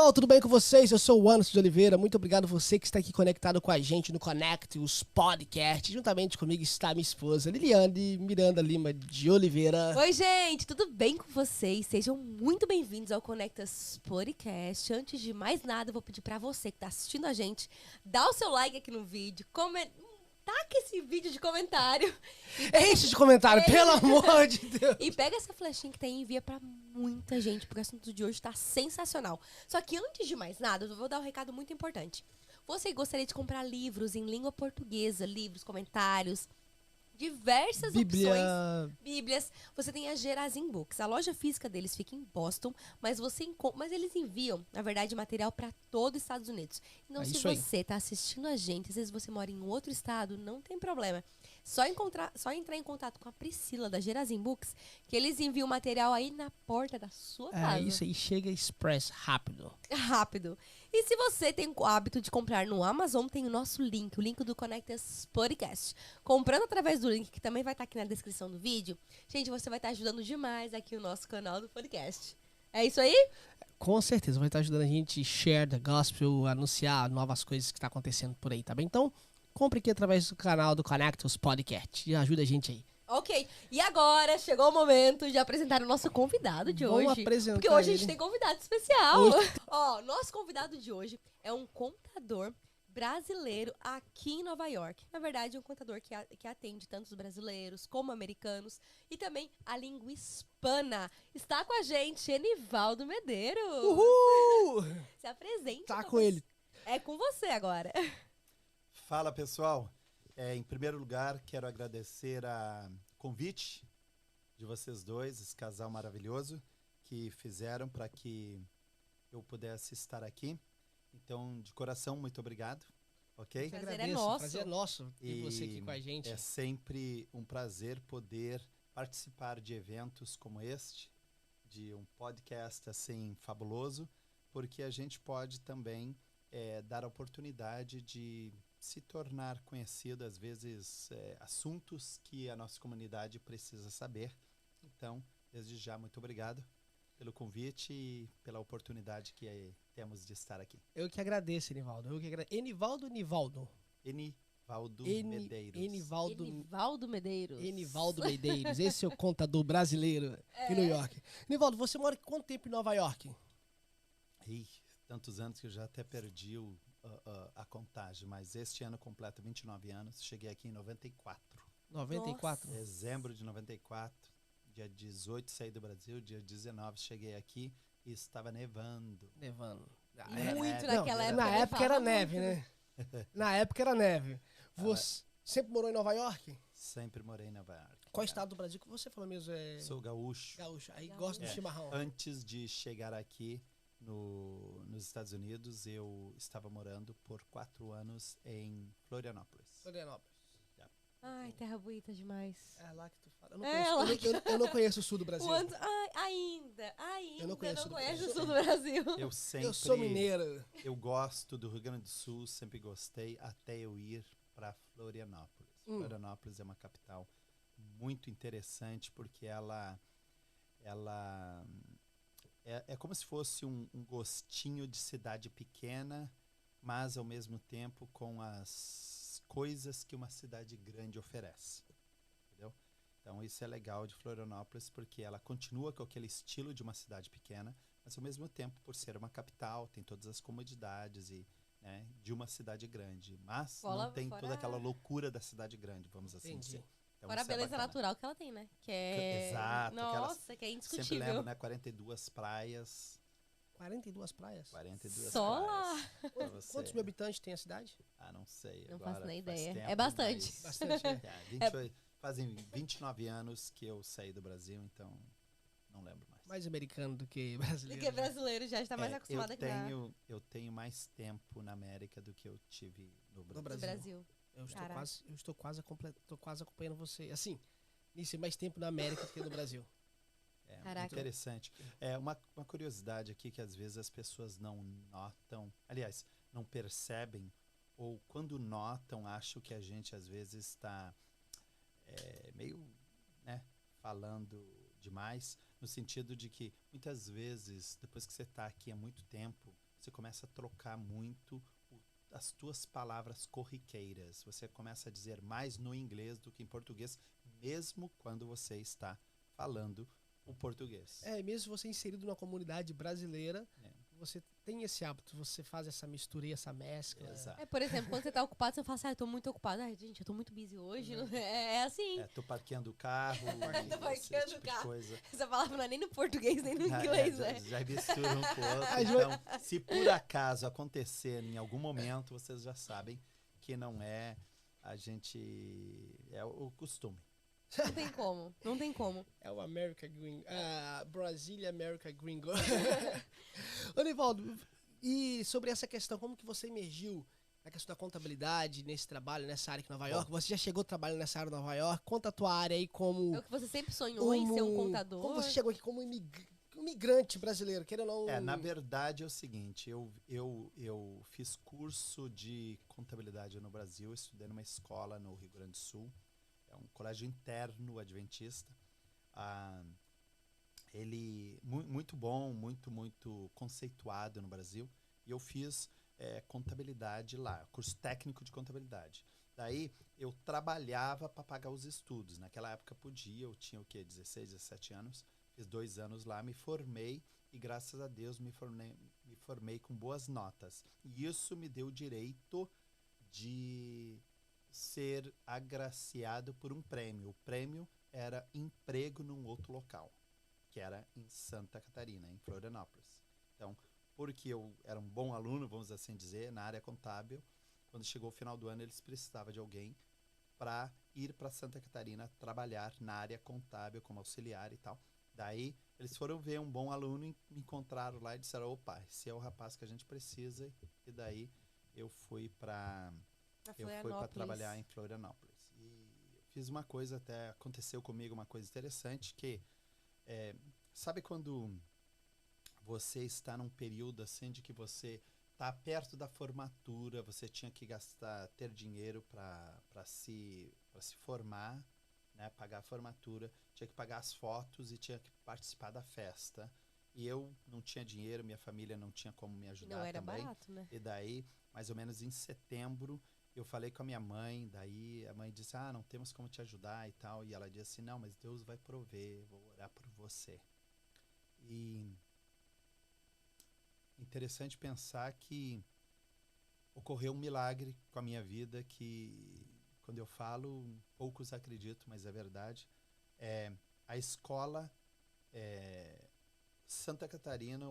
pessoal, tudo bem com vocês? Eu sou o Anderson de Oliveira. Muito obrigado você que está aqui conectado com a gente no Connect, os podcasts. Juntamente comigo está minha esposa Liliane Miranda Lima de Oliveira. Oi, gente, tudo bem com vocês? Sejam muito bem-vindos ao Conectas Podcast. Antes de mais nada, eu vou pedir pra você que tá assistindo a gente, dá o seu like aqui no vídeo, taca esse vídeo de comentário. Enche de comentário, pelo amor de Deus. E pega essa flechinha que tem e envia pra muita gente, porque o assunto de hoje tá sensacional. Só que antes de mais nada, eu vou dar um recado muito importante. Você gostaria de comprar livros em língua portuguesa, livros, comentários, diversas opções, bíblias. Você tem a Gerazim Books. A loja física deles fica em Boston, mas eles enviam, na verdade, material para todo os Estados Unidos. Então, se você está assistindo a gente, às vezes você mora em outro estado, não tem problema. Só entrar em contato com a Priscila da Gerazim Books, que eles enviam o material aí na porta da sua casa. É, isso aí chega express, rápido. Rápido. E se você tem o hábito de comprar no Amazon, tem o nosso link, o link do Connectas Podcast. Comprando através do link, que também vai estar aqui na descrição do vídeo, gente, você vai estar ajudando demais aqui o nosso canal do podcast. É isso aí? Com certeza, vai estar ajudando a gente a share the gospel, anunciar novas coisas que estão acontecendo por aí, tá bem? Então, compre aqui através do canal do Connectas Podcast e ajuda a gente aí. Ok, e agora chegou o momento de apresentar o nosso convidado de hoje. Vamos apresentar porque hoje ele. a gente tem convidado especial. Ó, nosso convidado de hoje é um contador brasileiro aqui em Nova York. Na verdade, é um contador que atende tanto os brasileiros como americanos e também a língua hispana. Está com a gente, Enivaldo Medeiros. Uhul! Se apresente. Tá com ele. É com você agora. Fala, pessoal. Em primeiro lugar, quero agradecer o convite de vocês dois, esse casal maravilhoso, que fizeram para que eu pudesse estar aqui. Então, de coração, muito obrigado, ok? Prazer é nosso. Prazer é nosso ter você aqui com a gente. É sempre um prazer poder participar de eventos como este, de um podcast assim fabuloso, porque a gente pode também dar a oportunidade de se tornar conhecido, às vezes, assuntos que a nossa comunidade precisa saber. Então, desde já, muito obrigado pelo convite e pela oportunidade que temos de estar aqui. Eu que agradeço, Enivaldo. Enivaldo ou Nivaldo? Enivaldo Medeiros. Enivaldo Medeiros. Enivaldo Medeiros. Esse é o contador brasileiro em New York. Enivaldo, você mora quanto tempo em Nova York? Tantos anos que eu já até perdi a contagem, mas este ano completo 29 anos, cheguei aqui em 94. 94? Nossa. Dezembro de 94, dia 18 saí do Brasil, dia 19 cheguei aqui e estava nevando. Nevando. Muito naquela época. Na época era neve, muito. né? Na época era neve. Você sempre morou em Nova York? Sempre morei em Nova York. Qual estado do Brasil que você falou mesmo? Sou gaúcho. Gaúcho. Aí gosta do chimarrão. Antes de chegar aqui nos Estados Unidos, eu estava morando por 4 anos em Florianópolis. Florianópolis. Ai, terra bonita demais. É lá que tu fala. Eu não conheço o sul do Brasil. Ainda Eu não conheço o sul do Brasil. Eu sou mineiro. Eu gosto do Rio Grande do Sul, sempre gostei, até eu ir para Florianópolis. Florianópolis é uma capital muito interessante, porque ela é como se fosse um gostinho de cidade pequena, mas ao mesmo tempo com as coisas que uma cidade grande oferece, entendeu? Então isso é legal de Florianópolis, porque ela continua com aquele estilo de uma cidade pequena, mas ao mesmo tempo, por ser uma capital, tem todas as comodidades de uma cidade grande, mas não tem toda aquela loucura da cidade grande, vamos assim dizer. Então, fora a beleza natural que ela tem, né? Exato. Nossa, que é indiscutível. Sempre lembro, né? 42 praias. 42 praias? 42 Só praias. lá. Quantos mil habitantes tem a cidade? Não sei. Não agora faço nem faz ideia. tempo, É bastante. mas- Bastante. Fazem 29 anos que eu saí do Brasil, então não lembro mais. Mais americano do que brasileiro. Porque brasileiro já está mais acostumado aqui eu tenho mais tempo na América do que eu tive no Brasil. no Brasil. Eu estou quase acompanhando você. Assim, nisso mais tempo na América do que no Brasil. Muito interessante. Uma curiosidade aqui que às vezes as pessoas não notam, aliás, não percebem, ou quando notam, acham que a gente às vezes está meio, falando demais, no sentido de que muitas vezes, depois que você está aqui há muito tempo, você começa a trocar muito as tuas palavras corriqueiras. Você começa a dizer mais no inglês do que em português, mesmo quando você está falando o português. Mesmo você inserido numa comunidade brasileira, É. você tem esse hábito, você faz essa mistura e essa mescla. Exato. Por exemplo, quando você tá ocupado, você fala assim, eu tô muito ocupado. Gente, eu tô muito busy hoje. É assim. Tô parqueando o carro. Tô parqueando o carro. Coisa. Essa palavra não é nem no português, nem no inglês, né? Já mistura um com o outro. Então, se por acaso acontecer em algum momento, vocês já sabem que não é é o costume. Não tem como, não tem como. É o America Gringo. Brasília America Gringo. Ô, Nivaldo, e sobre essa questão, como que você emergiu na questão da contabilidade, nesse trabalho, nessa área aqui em Nova York? Você já chegou trabalhando nessa área em Nova York? Conta a tua área aí como... É o que você sempre sonhou em ser um contador. Como você chegou aqui como imigrante brasileiro, querendo ou não... Na verdade é o seguinte, eu fiz curso de contabilidade no Brasil, estudei numa escola no Rio Grande do Sul, é um colégio interno adventista. Ele muito bom, muito conceituado no Brasil. E eu fiz contabilidade lá, curso técnico de contabilidade. Daí eu trabalhava para pagar os estudos. Naquela época podia, eu tinha o quê? 16, 17 anos. Fiz 2 anos lá, me formei e graças a Deus me formei com boas notas. E isso me deu o direito de ser agraciado por um prêmio. O prêmio era emprego num outro local, que era em Santa Catarina, em Florianópolis. Então, porque eu era um bom aluno, vamos assim dizer, na área contábil, quando chegou o final do ano, eles precisavam de alguém para ir para Santa Catarina trabalhar na área contábil como auxiliar e tal. Daí, eles foram ver um bom aluno e me encontraram lá e disseram, opa, esse é o rapaz que a gente precisa. E daí, eu fui para trabalhar em Florianópolis. E fiz uma coisa, até aconteceu comigo uma coisa interessante, que sabe quando você está num período assim de que você está perto da formatura, você tinha que ter dinheiro para se formar, né, pagar a formatura, tinha que pagar as fotos e tinha que participar da festa. E eu não tinha dinheiro, minha família não tinha como me ajudar também. Não era barato, né? E daí, mais ou menos em setembro, eu falei com a minha mãe, daí a mãe disse, não temos como te ajudar e tal. E ela disse assim, não, mas Deus vai prover, vou orar por você. E interessante pensar que ocorreu um milagre com a minha vida que, quando eu falo, poucos acreditam, mas é verdade. A escola Santa Catarina,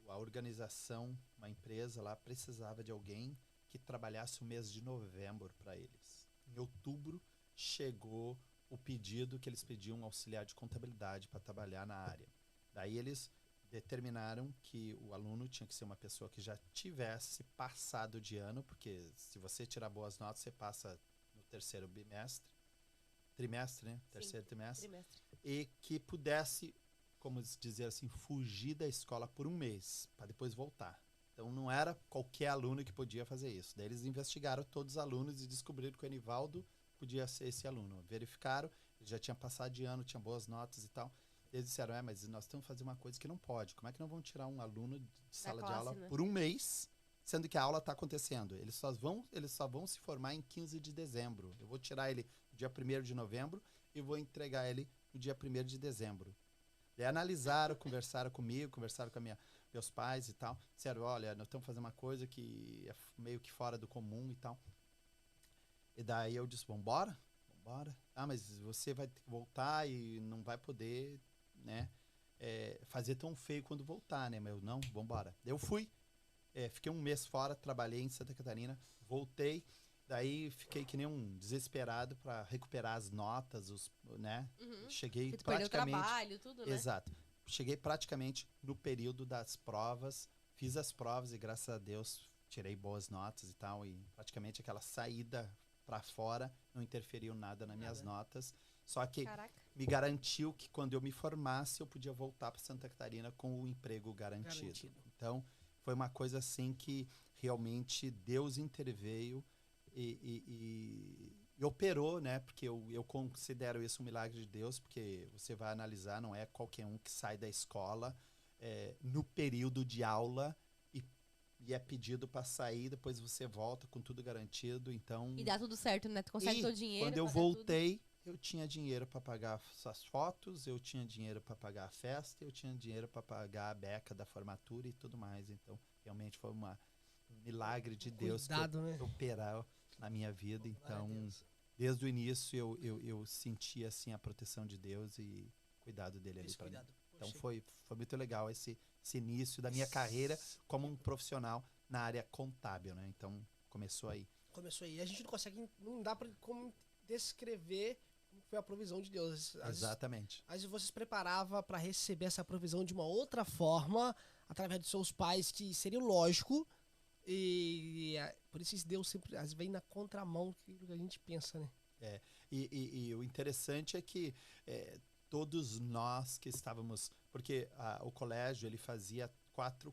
a organização, uma empresa lá, precisava de alguém que trabalhasse o mês de novembro para eles. Em outubro, chegou o pedido que eles pediam um auxiliar de contabilidade para trabalhar na área. Daí eles determinaram que o aluno tinha que ser uma pessoa que já tivesse passado de ano, porque se você tirar boas notas, você passa no terceiro trimestre, né? Terceiro trimestre. E que pudesse, como dizer assim, fugir da escola por um mês, para depois voltar. Então não era qualquer aluno que podia fazer isso. Daí eles investigaram todos os alunos e descobriram que o Enivaldo podia ser esse aluno. Verificaram, ele já tinha passado de ano, tinha boas notas e tal. Eles disseram, mas nós estamos fazendo uma coisa que não pode. Como é que não vão tirar um aluno de sala de aula, né, por um mês, sendo que a aula está acontecendo? Eles só vão se formar em 15 de dezembro. Eu vou tirar ele no dia 1º de novembro e vou entregar ele no dia 1º de dezembro. Daí analisaram, conversaram comigo, conversaram com meus pais e tal. Disseram, olha, nós estamos fazendo uma coisa que é meio que fora do comum e tal. E daí eu disse, vambora? Mas você vai ter que voltar e não vai poder, né, fazer tão feio quando voltar, né? Mas eu, não, vambora. Eu fui, fiquei um mês fora, trabalhei em Santa Catarina, voltei, daí fiquei que nem um desesperado para recuperar as notas, né? Cheguei praticamente... Perdeu o trabalho, tudo, né? Exato. Cheguei praticamente no período das provas, fiz as provas e graças a Deus tirei boas notas e tal, e praticamente aquela saída para fora não interferiu nada nas minhas notas. Só que me garantiu que quando eu me formasse, eu podia voltar para Santa Catarina com o emprego garantido. Então, foi uma coisa assim que realmente Deus interveio e operou, né? Porque eu considero isso um milagre de Deus, porque você vai analisar, não é qualquer um que sai da escola no período de aula e e é pedido para sair, depois você volta com tudo garantido, então... E dá tudo certo, né? Tu consegue E todo o dinheiro. quando eu pagar tudo. voltei, eu tinha dinheiro para pagar as fotos, eu tinha dinheiro para pagar a festa, eu tinha dinheiro para pagar a beca da formatura e tudo mais. Então, realmente foi um milagre de Deus Cuidado, né? que operou na minha vida. Glória a Então, Deus. desde o início, eu senti assim a proteção de Deus e cuidado dele ali Esse para mim. cuidado. Então, Poxa, foi muito legal esse início da minha carreira como um profissional na área contábil, né? Então, começou aí. começou aí. A gente não consegue, não dá pra como descrever como foi a provisão de Deus. Exatamente. Às vezes você se preparava para receber essa provisão de uma outra forma, através dos seus pais, que seria o lógico. Por isso Deus sempre às vezes vem na contramão do que a gente pensa, né? E o interessante é que todos nós que estávamos... Porque o colégio, ele fazia quatro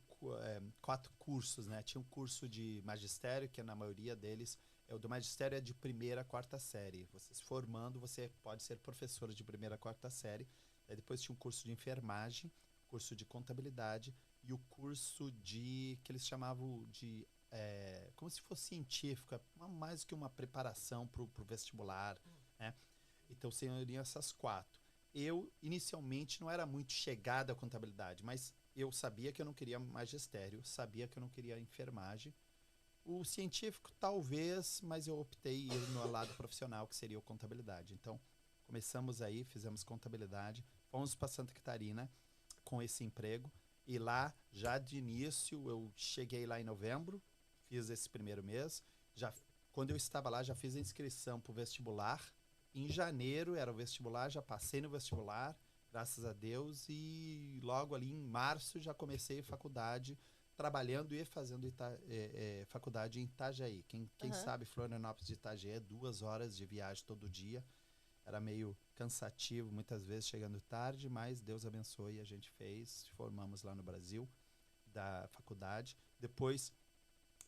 cursos, né? Tinha um curso de magistério, que na maioria deles... O do magistério é de 1ª a 4ª série. Você se formando, você pode ser professor de 1ª a 4ª série. Aí depois tinha um curso de enfermagem, curso de contabilidade e o curso que eles chamavam de... como se fosse científica, mais que uma preparação para o vestibular, né? Então, seriam essas 4. Eu, inicialmente, não era muito chegada à contabilidade, mas eu sabia que eu não queria magistério, sabia que eu não queria enfermagem. O científico, talvez, mas eu optei ir no lado profissional, que seria a contabilidade. Então, começamos aí, fizemos contabilidade, fomos para Santa Catarina com esse emprego. E lá, já de início, eu cheguei lá em novembro, fiz esse primeiro mês. Quando eu estava lá, já fiz a inscrição para o vestibular. Em janeiro era o vestibular, já passei no vestibular, graças a Deus. E logo ali em março já comecei a faculdade, trabalhando e fazendo faculdade em Itajaí. Quem sabe, Florianópolis de Itajaí, 2 horas de viagem todo dia. Era meio cansativo, muitas vezes chegando tarde, mas Deus abençoe e a gente fez. Formamos lá no Brasil, da faculdade. Depois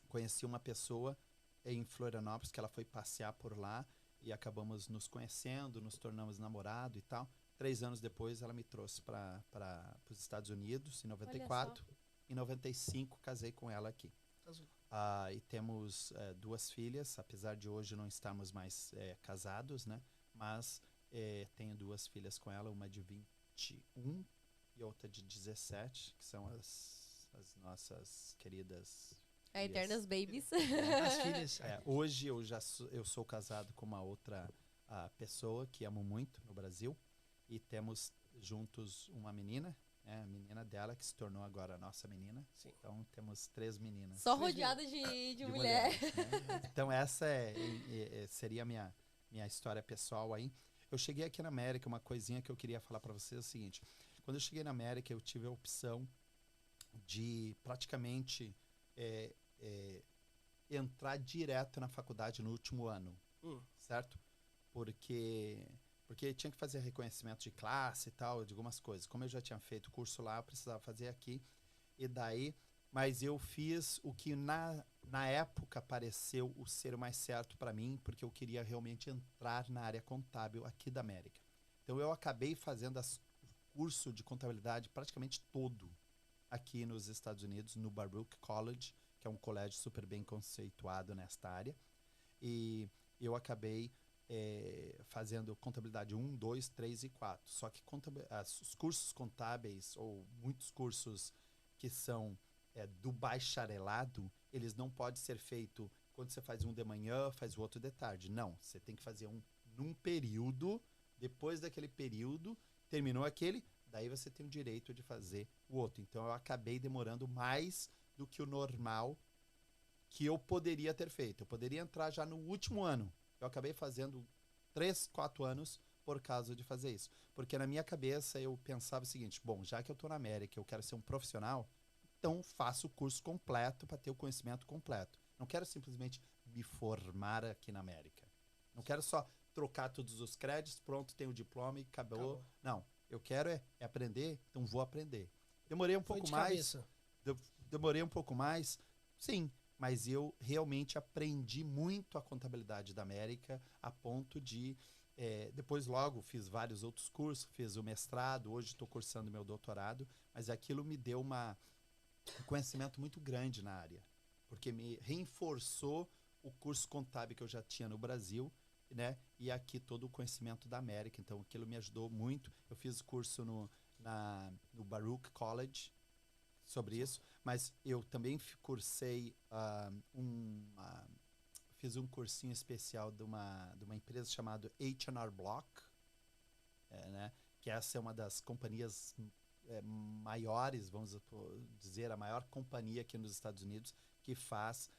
conheci uma pessoa em Florianópolis, que ela foi passear por lá e acabamos nos conhecendo, nos tornamos namorado e tal. 3 anos depois, ela me trouxe para os Estados Unidos, em 94. Em 95, casei com ela aqui. E temos 2 filhas, apesar de hoje não estarmos mais casados, né? Mas tenho 2 filhas com ela, uma de 21 e outra de 17, que são as nossas queridas filhas. Eternas Babies. As filhas. Hoje eu sou casado com uma outra pessoa que amo muito no Brasil. E temos juntos uma menina, a menina dela, que se tornou agora a nossa menina. Sim. Então, temos 3 meninas. Só rodeada de mulher. Mulheres, né? Então, essa seria a minha história pessoal aí. Eu cheguei aqui na América, uma coisinha que eu queria falar para vocês é o seguinte. Quando eu cheguei na América, eu tive a opção de praticamente entrar direto na faculdade no último ano, certo? Porque tinha que fazer reconhecimento de classe e tal, de algumas coisas. Como eu já tinha feito curso lá, eu precisava fazer aqui. Mas eu fiz o que na época pareceu o ser o mais certo para mim, porque eu queria realmente entrar na área contábil aqui da América. Então eu acabei fazendo o curso de contabilidade praticamente todo aqui nos Estados Unidos, no Baruch College, que é um colégio super bem conceituado nesta área. E eu acabei fazendo contabilidade 1, 2, 3 e 4. Só que os cursos contábeis, ou muitos cursos que são do bacharelado, eles não podem ser feitos quando você faz um de manhã, faz o outro de tarde. Não, você tem que fazer um num período, depois daquele período, terminou aquele, daí você tem o direito de fazer o outro. Então eu acabei demorando mais do que o normal que eu poderia ter feito. Eu poderia entrar já no último ano. Eu acabei fazendo 3, 4 anos por causa de fazer isso. Porque na minha cabeça eu pensava o seguinte, bom, já que eu estou na América, eu quero ser um profissional, então faço o curso completo para ter o conhecimento completo. Não quero simplesmente me formar aqui na América. Não quero só trocar todos os créditos, pronto, tenho o diploma e acabou. Não, eu quero aprender, então vou aprender. Demorei um pouco mais. Demorei um pouco mais, sim. Mas eu realmente aprendi muito a contabilidade da América, a ponto de... depois logo fiz vários outros cursos, fiz o mestrado, hoje estou cursando meu doutorado, mas aquilo me deu um conhecimento muito grande na área. porque me reforçou o curso contábil que eu já tinha no Brasil, né? E aqui todo o conhecimento da América. Então, aquilo me ajudou muito. Eu fiz curso no Baruch College sobre isso, mas eu também cursei fiz um cursinho especial de uma empresa chamada H&R Block, né? Que essa é uma das companhias maiores, vamos dizer, a maior companhia aqui nos Estados Unidos que faz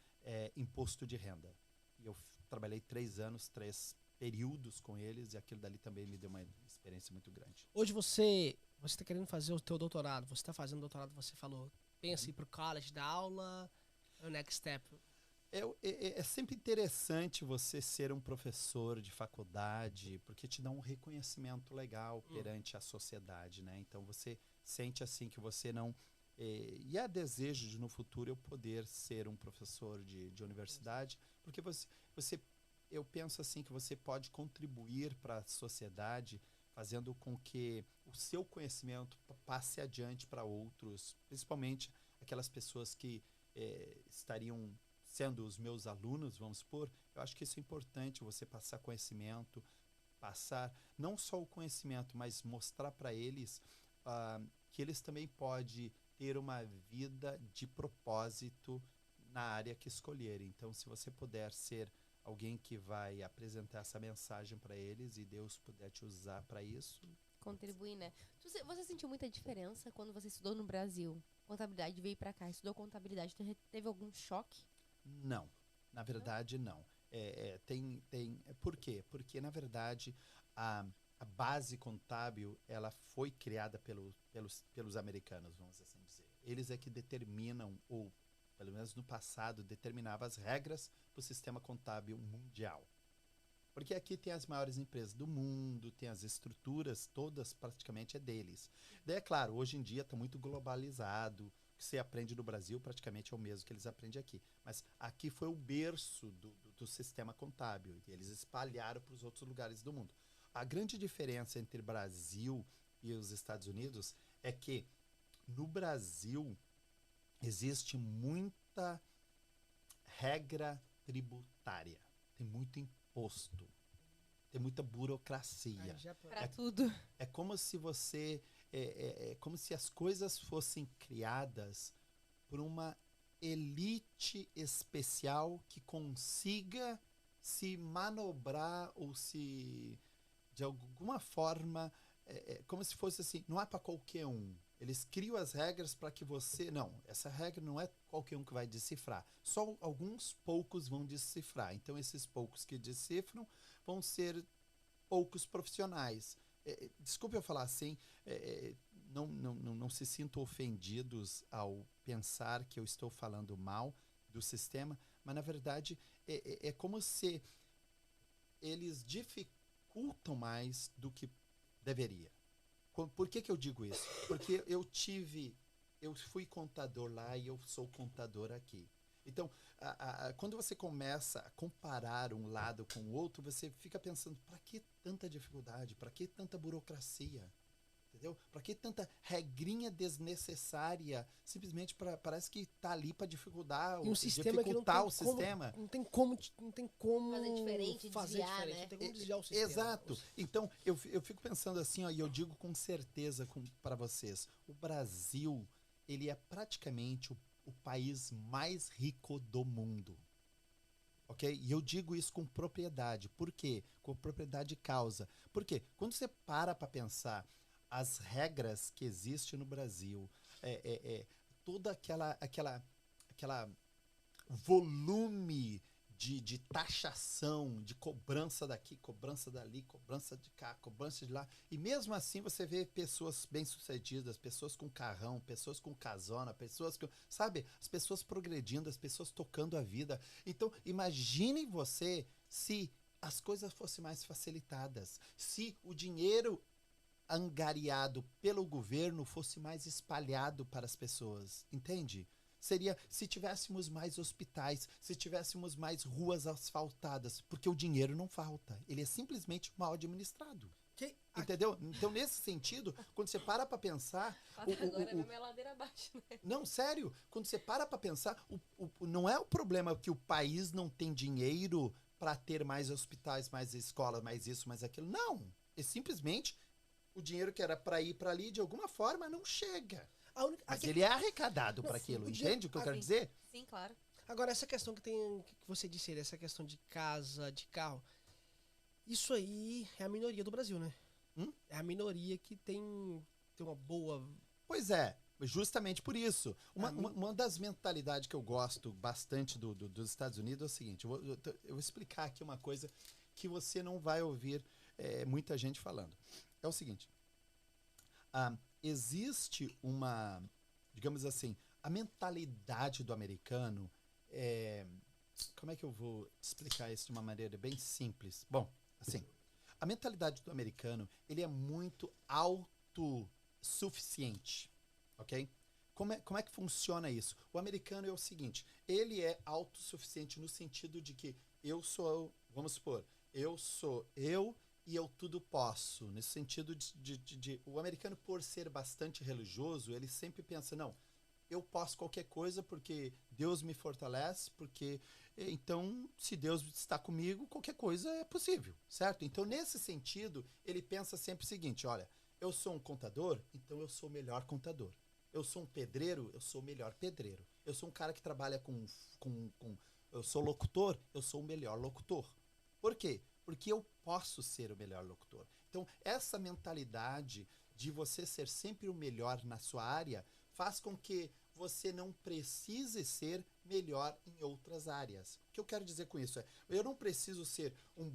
imposto de renda. E eu trabalhei 3 anos, 3 períodos com eles, e aquilo dali também me deu uma experiência muito grande. Hoje você está querendo fazer o teu doutorado, você está fazendo doutorado, você falou, pensa em ir para o college, dar aula, é o next step. É sempre interessante você ser um professor de faculdade, porque te dá um reconhecimento legal perante a sociedade, né? Então você sente assim que você não... e há desejo de no futuro eu poder ser um professor de universidade, porque eu penso assim que você pode contribuir para a sociedade fazendo com que o seu conhecimento passe adiante para outros, principalmente aquelas pessoas que estariam sendo os meus alunos, vamos supor. Eu acho que isso é importante, você passar conhecimento, passar não só o conhecimento, mas mostrar para eles que eles também podem ter uma vida de propósito na área que escolherem. Então, se você puder ser alguém que vai apresentar essa mensagem para eles e Deus puder te usar para isso... Contribuir, né? Você sentiu muita diferença quando você estudou no Brasil? Contabilidade, veio para cá, estudou contabilidade, teve algum choque? Não, na verdade não. Por quê? Porque, na verdade, a base contábil ela foi criada pelos americanos, vamos assim dizer. Eles é que determinam, ou pelo menos no passado, determinavam as regras para o sistema contábil mundial. Porque aqui tem as maiores empresas do mundo, tem as estruturas, todas praticamente é deles. Daí, é claro, hoje em dia está muito globalizado, o que você aprende no Brasil praticamente é o mesmo que eles aprendem aqui. Mas aqui foi o berço do sistema contábil, e eles espalharam para os outros lugares do mundo. A grande diferença entre Brasil e os Estados Unidos é que no Brasil existe muita regra tributária, tem muito imposto, tem muita burocracia. Para tudo. É como se como se as coisas fossem criadas por uma elite especial que consiga se manobrar ou se, de alguma forma, como se fosse assim, não é para qualquer um. Eles criam as regras para que você... Não, essa regra não é qualquer um que vai decifrar. Só alguns poucos vão decifrar. Então, esses poucos que decifram vão ser poucos profissionais. Desculpe eu falar assim, não se sintam ofendidos ao pensar que eu estou falando mal do sistema, mas, na verdade, é como se eles dificultam mais do que deveria. Por que eu digo isso? Porque eu fui contador lá e eu sou contador aqui. Então, quando você começa a comparar um lado com o outro, você fica pensando, para que tanta dificuldade? Para que tanta burocracia? Entendeu? Para que tanta regrinha desnecessária? Simplesmente parece que está ali para dificultar o sistema, o sistema. Não tem como fazer diferente, desviar, né? Não tem como desviar o sistema. Exato. Então, eu fico pensando assim, ó, e eu digo com certeza para vocês, o Brasil, ele é praticamente o país mais rico do mundo. Ok? E eu digo isso com propriedade. Por quê? Com propriedade de causa. Por quê? Quando você para pensar as regras que existem no Brasil, toda aquela volume de taxação, de cobrança daqui, cobrança dali, cobrança de cá, cobrança de lá. E mesmo assim você vê pessoas bem-sucedidas, pessoas com carrão, pessoas com casona, pessoas com... Sabe? As pessoas progredindo, as pessoas tocando a vida. Então, imagine você se as coisas fossem mais facilitadas, se o dinheiro angariado pelo governo fosse mais espalhado para as pessoas, entende? Seria se tivéssemos mais hospitais, se tivéssemos mais ruas asfaltadas, porque o dinheiro não falta, ele é simplesmente mal administrado. entendeu? Então, nesse sentido, quando você para pra pensar... Agora é minha ladeira abaixo, né? Não, sério, quando você para pra pensar, não é o problema que o país não tem dinheiro para ter mais hospitais, mais escolas, mais isso, mais aquilo. Não, é simplesmente o dinheiro que era para ir para ali, de alguma forma, não chega. Mas ele é arrecadado para aquilo, entende o que eu quero dizer? Sim, claro. Agora, essa questão que você disse aí, essa questão de casa, de carro, isso aí é a minoria do Brasil, né? É a minoria que tem uma boa... Pois é, justamente por isso. Uma das mentalidades que eu gosto bastante dos Estados Unidos é o seguinte, eu vou explicar aqui uma coisa que você não vai ouvir muita gente falando. É o seguinte, existe uma, digamos assim, a mentalidade do americano, como é que eu vou explicar isso de uma maneira bem simples? Bom, assim, a mentalidade do americano, ele é muito autossuficiente, ok? Como é que funciona isso? O americano é o seguinte, ele é autossuficiente no sentido de que eu sou, vamos supor, eu sou eu e eu tudo posso. Nesse sentido de o americano, por ser bastante religioso, ele sempre pensa, não, eu posso qualquer coisa porque Deus me fortalece, porque então, se Deus está comigo, qualquer coisa é possível, certo? Então, nesse sentido, ele pensa sempre o seguinte, olha, eu sou um contador, então eu sou o melhor contador. Eu sou um pedreiro, eu sou o melhor pedreiro. Eu sou um cara que trabalha eu sou locutor, eu sou o melhor locutor. Por quê? Porque eu posso ser o melhor locutor. Então, essa mentalidade de você ser sempre o melhor na sua área faz com que você não precise ser melhor em outras áreas. O que eu quero dizer com isso é, eu não preciso ser um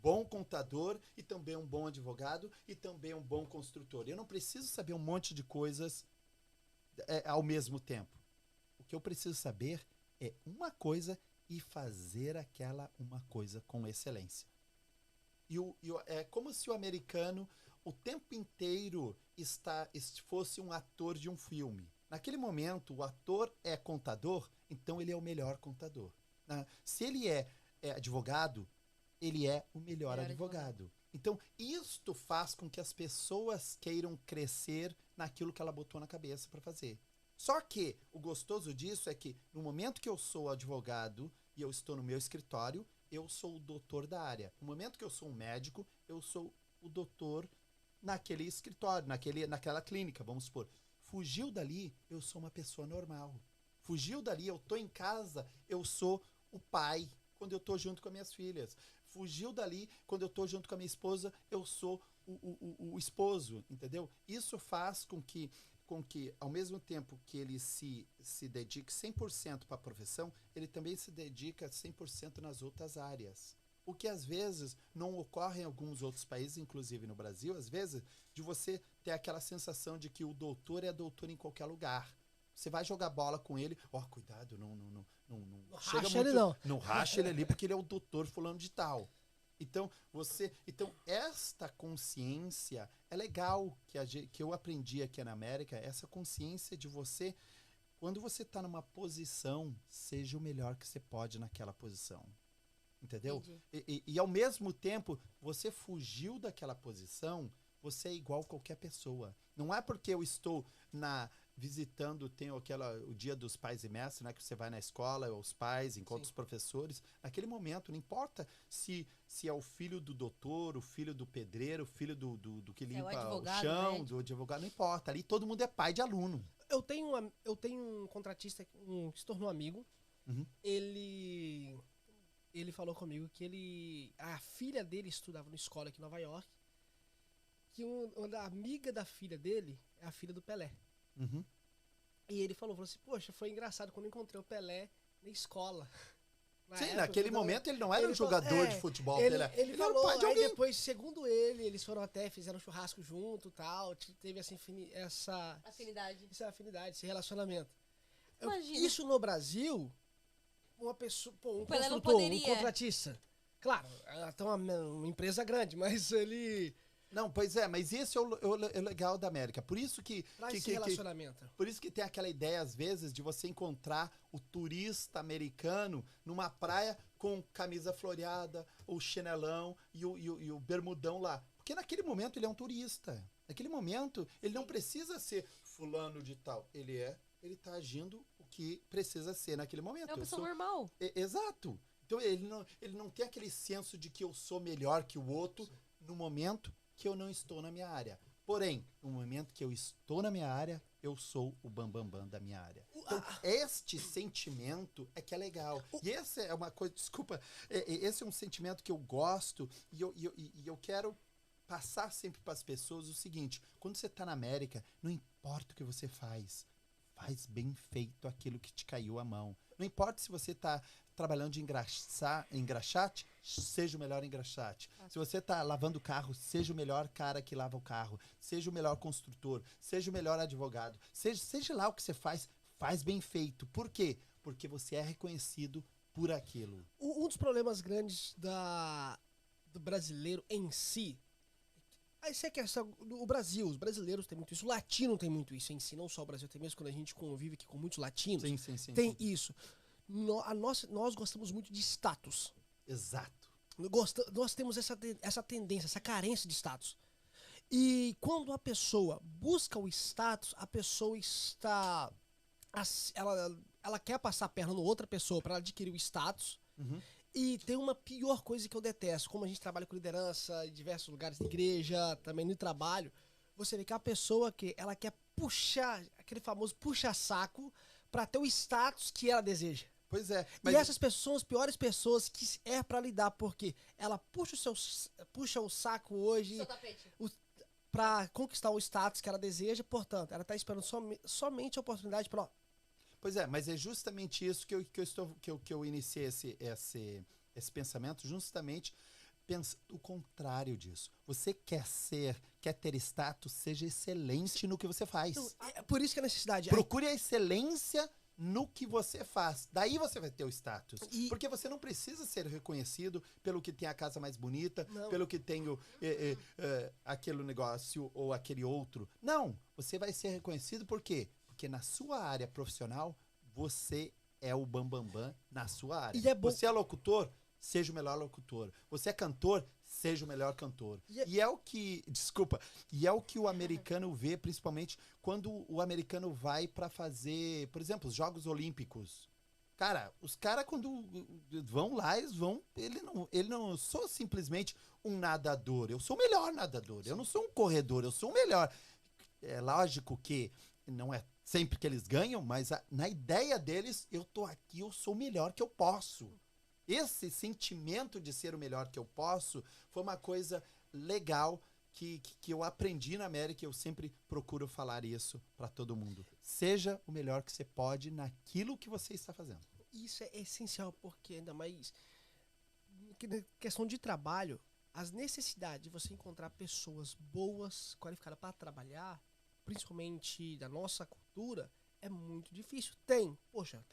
bom contador e também um bom advogado e também um bom construtor. Eu não preciso saber um monte de coisas ao mesmo tempo. O que eu preciso saber é uma coisa e fazer aquela uma coisa com excelência. É como se o americano o tempo inteiro fosse um ator de um filme. Naquele momento, o ator é contador, então ele é o melhor contador. Se ele é advogado, ele é o melhor advogado. Então, isto faz com que as pessoas queiram crescer naquilo que ela botou na cabeça para fazer. Só que o gostoso disso é que no momento que eu sou advogado e eu estou no meu escritório, eu sou o doutor da área. No momento que eu sou um médico, eu sou o doutor naquele escritório, naquela clínica, vamos supor. Fugiu dali, eu sou uma pessoa normal. Fugiu dali, eu tô em casa, eu sou o pai, quando eu tô junto com as minhas filhas. Fugiu dali, quando eu tô junto com a minha esposa, eu sou o esposo, entendeu? Isso faz com que, ao mesmo tempo que ele se dedique 100% para a profissão, ele também se dedica 100% nas outras áreas. O que às vezes não ocorre em alguns outros países, inclusive no Brasil, às vezes, de você ter aquela sensação de que o doutor é doutor em qualquer lugar. Você vai jogar bola com ele, cuidado, não chega racha muito, ele não. Não racha ele ali porque ele é o doutor fulano de tal. Então, esta consciência é legal que eu aprendi aqui na América, essa consciência de você, quando você está numa posição, seja o melhor que você pode naquela posição. Entendeu? E ao mesmo tempo, você fugiu daquela posição, você é igual a qualquer pessoa. Não é porque eu estou visitando, tem o dia dos pais e mestres, né, que você vai na escola, os pais, encontra os professores. Naquele momento, não importa se é o filho do doutor, o filho do pedreiro, o filho do que limpa o chão, do advogado, não importa. Ali todo mundo é pai de aluno. Eu tenho um contratista que se tornou amigo. Uhum. Ele falou comigo que a filha dele estudava na escola aqui em Nova York, que uma amiga da filha dele é a filha do Pelé. Uhum. E ele falou assim, poxa, foi engraçado quando eu encontrei o Pelé na escola. Sim, naquele momento ele não era um jogador de futebol. Ele falou, era o pai de alguém. Depois, segundo ele, eles foram fizeram um churrasco junto e tal, teve essa afinidade, esse relacionamento. Isso no Brasil... Uma pessoa, um construtor, um contratista. Claro, ela tem uma empresa grande, mas ele... Não, pois é, mas esse é o legal da América. Por isso que... relacionamento. Por isso que tem aquela ideia, às vezes, de você encontrar o turista americano numa praia com camisa floreada, o chinelão e o bermudão lá. Porque naquele momento ele é um turista. Naquele momento ele não precisa ser fulano de tal. Ele tá agindo o que precisa ser naquele momento. É uma pessoa normal. Exato. Então ele não tem aquele senso de que eu sou melhor que o outro no momento que eu não estou na minha área. Porém, no momento que eu estou na minha área, eu sou o bambambam da minha área. Então, este sentimento é que é legal. E essa é uma coisa, desculpa, esse é um sentimento que eu gosto e eu quero passar sempre para as pessoas o seguinte: quando você está na América, não importa o que você faz bem feito aquilo que te caiu a mão. Não importa se você está trabalhando de engraxate, seja o melhor engraxate. Se você está lavando o carro, seja o melhor cara que lava o carro. Seja o melhor construtor, seja o melhor advogado. Seja lá o que você faz bem feito. Por quê? Porque você é reconhecido por aquilo. Um dos problemas grandes do brasileiro em si, essa é a questão do Brasil, os brasileiros têm muito isso, o latino tem muito isso em si, não só o Brasil, tem mesmo quando a gente convive aqui com muitos latinos, tem isso. Nós gostamos muito de status. Exato. Nós temos essa tendência, essa carência de status. E quando a pessoa busca o status, a pessoa está... Ela quer passar a perna na outra pessoa para adquirir o status. Uhum. E tem uma pior coisa que eu detesto. Como a gente trabalha com liderança em diversos lugares da igreja, também no trabalho, você vê que a pessoa que ela quer puxar, aquele famoso puxa-saco, para ter o status que ela deseja. Pois é. E essas pessoas são as piores pessoas que é para lidar, porque ela puxa o saco hoje para conquistar o status que ela deseja, portanto, ela está esperando somente a oportunidade para... Pois é, mas é justamente isso que eu iniciei esse pensamento, justamente o contrário disso. Você quer ter status, seja excelente no que você faz. É por isso que a necessidade... Procure a excelência no que você faz. Daí você vai ter o status. Porque você não precisa ser reconhecido pelo que tem a casa mais bonita, pelo que tem aquele negócio ou aquele outro. Não, você vai ser reconhecido por quê? Porque na sua área profissional, você é o bambambam na sua área. Você é locutor, seja o melhor locutor. Você é cantor, seja o melhor cantor. E é o que o americano vê, principalmente quando o americano vai para fazer, por exemplo, os Jogos Olímpicos. Cara, os caras quando vão lá, ele não sou simplesmente um nadador. Eu sou o melhor nadador. Eu não sou um corredor, eu sou o melhor. É lógico que não é sempre que eles ganham, mas na ideia deles, eu tô aqui, eu sou o melhor que eu posso. Esse sentimento de ser o melhor que eu posso foi uma coisa legal que eu aprendi na América e eu sempre procuro falar isso para todo mundo. Seja o melhor que você pode naquilo que você está fazendo. Isso é essencial, porque ainda mais na questão de trabalho, as necessidades de você encontrar pessoas boas, qualificadas para trabalhar, principalmente da nossa cultura, é muito difícil. Tem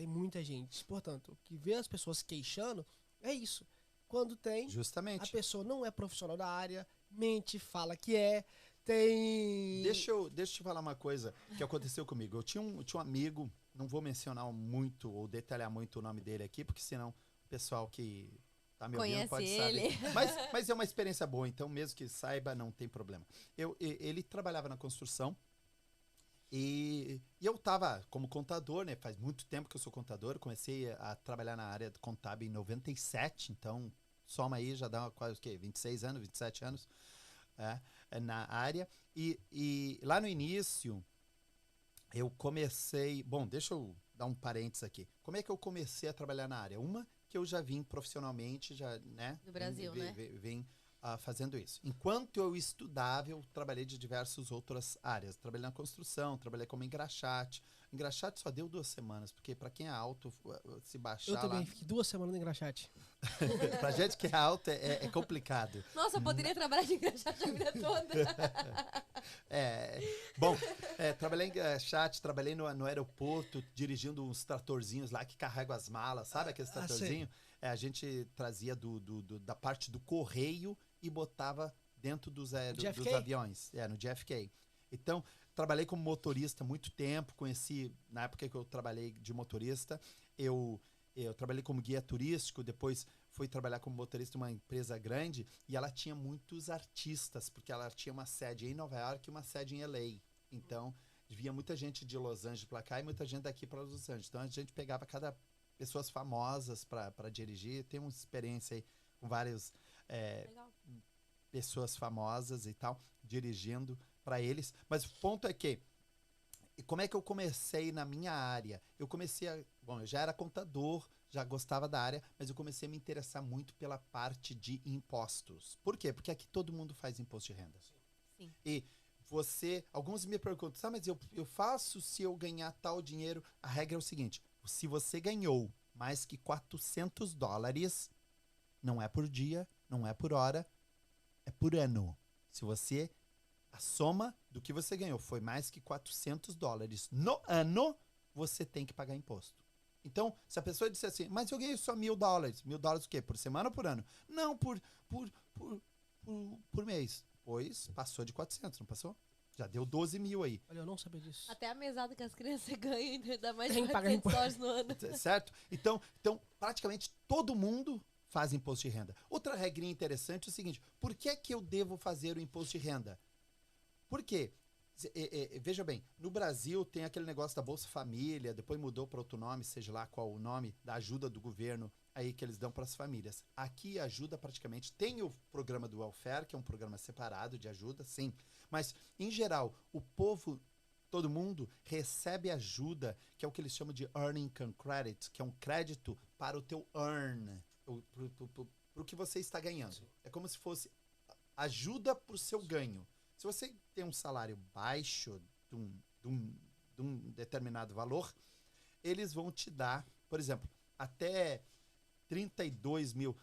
muita gente. Portanto, o que vê as pessoas queixando é isso. Quando tem, justamente, a pessoa não é profissional da área, mente, fala que tem... Deixa eu te falar uma coisa que aconteceu comigo. Eu tinha um amigo, não vou mencionar muito ou detalhar muito o nome dele aqui, porque senão o pessoal que tá me ouvindo pode saber. Mas é uma experiência boa, então mesmo que saiba, não tem problema. Ele trabalhava na construção, e eu estava como contador, né? Faz muito tempo que eu sou contador. Eu comecei a trabalhar na área contábil em 97, então soma aí, já dá quase o quê? 26 anos, 27 anos na área. E lá no início, eu comecei... Bom, deixa eu dar um parênteses aqui. Como é que eu comecei a trabalhar na área? Uma que eu já vim profissionalmente, né? Do Brasil, né? Vim fazendo isso. Enquanto eu estudava, eu trabalhei de diversas outras áreas. Trabalhei na construção, trabalhei como engraxate. Engraxate só deu 2 semanas, porque para quem é alto, se baixar lá... Eu também lá... fiquei 2 semanas no engraxate. Pra gente que é alto, é complicado. Nossa, eu poderia trabalhar de engraxate a vida toda. Bom, trabalhei em engraxate, trabalhei no aeroporto, dirigindo uns tratorzinhos lá que carregam as malas, sabe aqueles tratorzinhos? A gente trazia da parte do correio e botava dentro dos aviões, no JFK. Então, trabalhei como motorista muito tempo, conheci, na época que eu trabalhei de motorista, eu Eu trabalhei como guia turístico, depois fui trabalhar como motorista em uma empresa grande e ela tinha muitos artistas, porque ela tinha uma sede em Nova York e uma sede em LA. Então, vinha muita gente de Los Angeles para cá e muita gente daqui para Los Angeles. Então, a gente pegava cada pessoas famosas para dirigir. Tem uma experiência aí com várias Legal. pessoas famosas e tal, dirigindo para eles. Mas o ponto é que, como é que eu comecei na minha área? Bom, eu já era contador, já gostava da área, mas eu comecei a me interessar muito pela parte de impostos. Por quê? Porque aqui todo mundo faz imposto de renda. Sim. E alguns me perguntam, mas eu faço se eu ganhar tal dinheiro? A regra é o seguinte, se você ganhou mais que $400, não é por dia, não é por hora, é por ano. Se a soma do que você ganhou foi mais que $400 no ano, você tem que pagar imposto. Então, se a pessoa disser assim, mas eu ganhei só $1.000. $1.000 o quê? Por semana ou por ano? Não, por mês. Pois passou de 400, não passou? Já deu 12 mil aí. Olha, eu não sabia disso. Até a mesada que as crianças ganham ainda dá mais de Tem que pagar $400 no ano. Certo? Então, praticamente todo mundo faz imposto de renda. Outra regrinha interessante é o seguinte, por que é que eu devo fazer o imposto de renda? Por quê? Veja bem, no Brasil tem aquele negócio da Bolsa Família, depois mudou para outro nome, seja lá qual o nome, da ajuda do governo aí que eles dão para as famílias. Aqui ajuda praticamente, tem o programa do welfare, que é um programa separado de ajuda, sim, mas em geral, o povo, todo mundo recebe ajuda, que é o que eles chamam de Earning Income Credit, que é um crédito para o teu earn, para o que você está ganhando. Sim. É como se fosse ajuda para o seu ganho. Se você tem um salário baixo de um determinado valor, eles vão te dar, por exemplo, até 32 mil.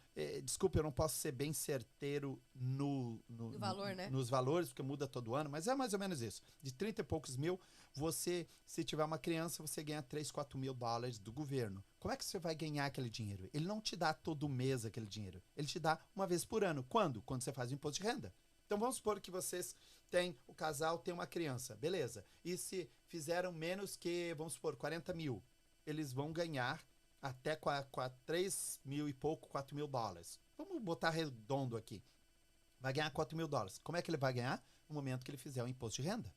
Desculpa, eu não posso ser bem certeiro no valor, né? nos valores, porque muda todo ano, mas é mais ou menos isso. De 30 e poucos mil, se tiver uma criança, você ganha $3, $4 mil do governo. Como é que você vai ganhar aquele dinheiro? Ele não te dá todo mês aquele dinheiro. Ele te dá uma vez por ano. Quando? Quando você faz o imposto de renda. Então vamos supor que o casal tem uma criança, beleza. E se fizeram menos que, vamos supor, 40 mil, eles vão ganhar até 3 mil e pouco, $4 mil. Vamos botar redondo aqui. Vai ganhar $4 mil. Como é que ele vai ganhar? No momento que ele fizer o imposto de renda.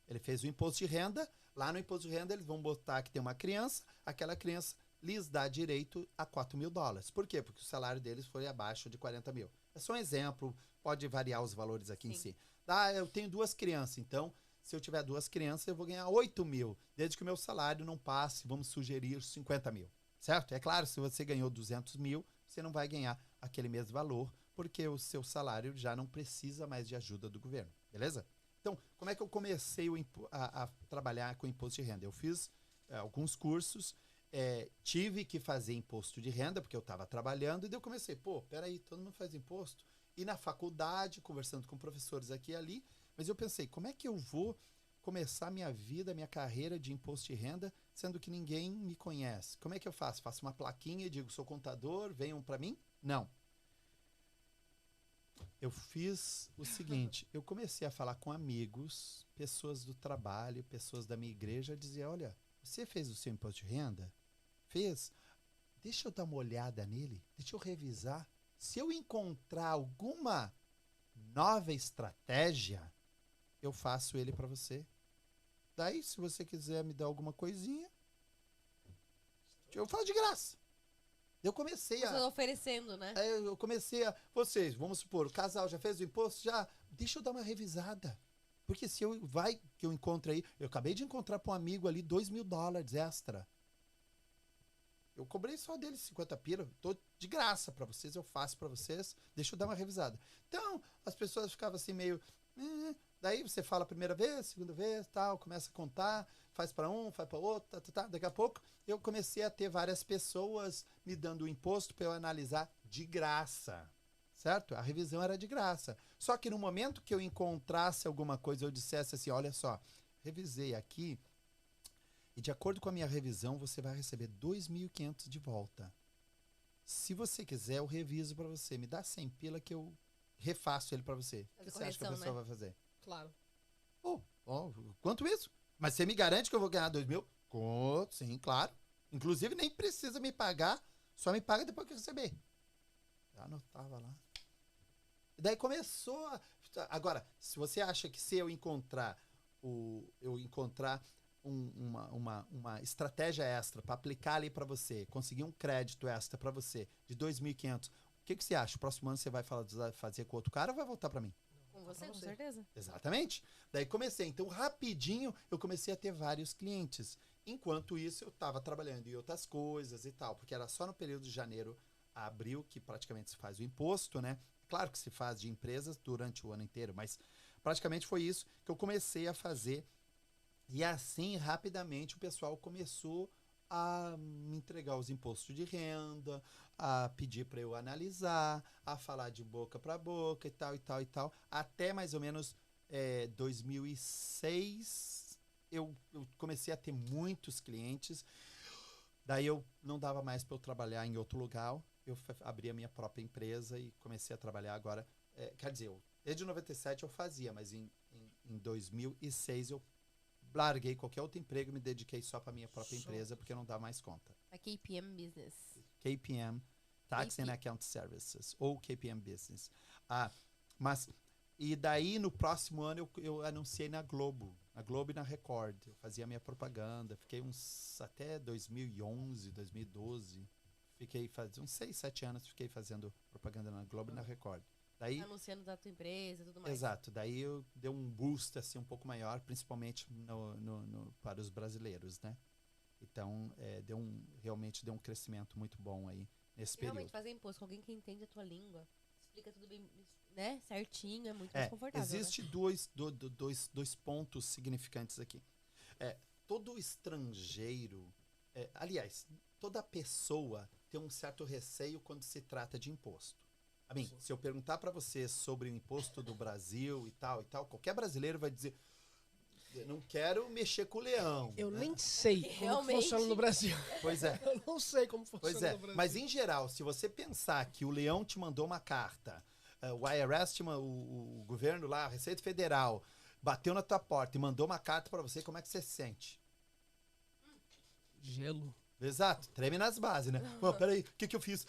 Ele fez o imposto de renda, lá no imposto de renda eles vão botar que tem uma criança, aquela criança lhes dá direito a $4 mil. Por quê? Porque o salário deles foi abaixo de 40 mil. É só um exemplo, pode variar os valores aqui. Sim. Em si. Eu tenho 2 crianças, então, se eu tiver 2 crianças, eu vou ganhar 8 mil, desde que o meu salário não passe, vamos sugerir, 50 mil, certo? É claro, se você ganhou 200 mil, você não vai ganhar aquele mesmo valor, porque o seu salário já não precisa mais de ajuda do governo, beleza? Então, como é que eu comecei a trabalhar com imposto de renda? Eu fiz alguns cursos, tive que fazer imposto de renda, porque eu estava trabalhando, e daí eu comecei, peraí, todo mundo faz imposto. E na faculdade, conversando com professores aqui e ali, mas eu pensei, como é que eu vou começar minha vida, minha carreira de imposto de renda, sendo que ninguém me conhece? Como é que eu faço? Faço uma plaquinha e digo, sou contador, venham para mim? Não. Eu fiz o seguinte, eu comecei a falar com amigos, pessoas do trabalho, pessoas da minha igreja, dizer, olha, você fez o seu imposto de renda? Fez? Deixa eu dar uma olhada nele, deixa eu revisar. Se eu encontrar alguma nova estratégia, eu faço ele para você. Daí, se você quiser me dar alguma coisinha, eu faço de graça. Eu comecei Você oferecendo, né? Eu comecei vocês, vamos supor, o casal já fez o imposto? Já. Deixa eu dar uma revisada. Porque se que eu encontro aí, eu acabei de encontrar para um amigo ali $2 mil extra. Eu cobrei só dele 50 pila, tô de graça para vocês, eu faço para vocês, deixa eu dar uma revisada. Então, as pessoas ficavam assim meio... Daí você fala a primeira vez, segunda vez, tal, começa a contar, faz para um, faz para outro, Daqui a pouco eu comecei a ter várias pessoas me dando o imposto para eu analisar de graça, certo? A revisão era de graça. Só que no momento que eu encontrasse alguma coisa, eu dissesse assim, olha só, revisei aqui, e de acordo com a minha revisão, você vai receber 2.500 de volta. Se você quiser, eu reviso para você. Me dá 100 pila que eu refaço ele para você. O que você acha que a pessoa vai fazer? Claro. Quanto isso? Mas você me garante que eu vou ganhar 2 mil? Sim, claro. Inclusive, nem precisa me pagar, só me paga depois que eu receber. Eu anotava lá. E daí começou a... Agora, se você acha que se eu encontrar uma estratégia extra para aplicar ali para você, conseguir um crédito extra para você de 2.500, o que você acha? O próximo ano você vai fazer com outro cara ou vai voltar para mim? Com você, com certeza. Exatamente. Daí comecei. Então, rapidinho, eu comecei a ter vários clientes. Enquanto isso, eu estava trabalhando em outras coisas e tal, porque era só no período de janeiro a abril que praticamente se faz o imposto, né? Claro que se faz de empresas durante o ano inteiro, mas praticamente foi isso que eu comecei a fazer. E assim, rapidamente, o pessoal começou a me entregar os impostos de renda, a pedir para eu analisar, a falar de boca para boca e tal, e tal, e tal. Até mais ou menos 2006, eu comecei a ter muitos clientes. Daí eu não dava mais para eu trabalhar em outro lugar. Eu abri a minha própria empresa e comecei a trabalhar agora. Quer dizer, desde 97 eu fazia, mas em 2006 eu larguei qualquer outro emprego e me dediquei só para minha própria empresa, porque eu não dava mais conta. A KPM Business. KPM, Tax and Account Services, ou KPM Business. E daí, no próximo ano, eu anunciei na Globo e na Record. Eu fazia a minha propaganda. Fiquei até 2011, 2012. Fiquei uns 6, 7 anos, fiquei fazendo propaganda na Globo e na Record. Daí, anunciando da tua empresa e tudo mais. Exato. Daí eu dei um boost assim, um pouco maior, principalmente para os brasileiros, né? Então, realmente deu um crescimento muito bom aí nesse período. Realmente fazer imposto com alguém que entende a tua língua, explica tudo bem, né, certinho, é muito mais confortável. Existe, né? dois pontos significantes aqui. Todo estrangeiro, aliás, toda pessoa tem um certo receio quando se trata de imposto. Se eu perguntar para você sobre o imposto do Brasil e tal, qualquer brasileiro vai dizer: eu não quero mexer com o leão. Eu né? nem sei como Realmente. funciona no Brasil. Pois é. Eu não sei como funciona no Brasil. Mas em geral, se você pensar que o leão te mandou uma carta, o IRS, o governo lá, a Receita Federal, bateu na tua porta e mandou uma carta para você, como é que você se sente? Gelo. Exato, treme nas bases, né? Peraí, o que eu fiz?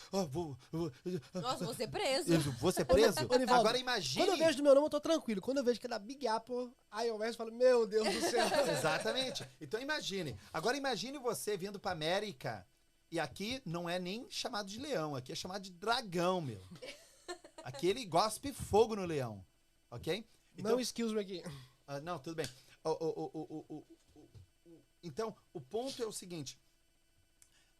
Nossa, vou ser preso. Vou ser preso? Ô, Nivaldo, Agora imagine... Quando eu vejo do meu nome, eu tô tranquilo. Quando eu vejo que é da Big Apple, iOS, eu falo, meu Deus do céu. Exatamente. Então imagine. Agora imagine você vindo pra América e aqui não é nem chamado de leão, aqui é chamado de dragão, meu. Aqui ele gospe fogo no leão, ok? Então, Não excuse me aqui. não, tudo bem. Então, o ponto é o seguinte...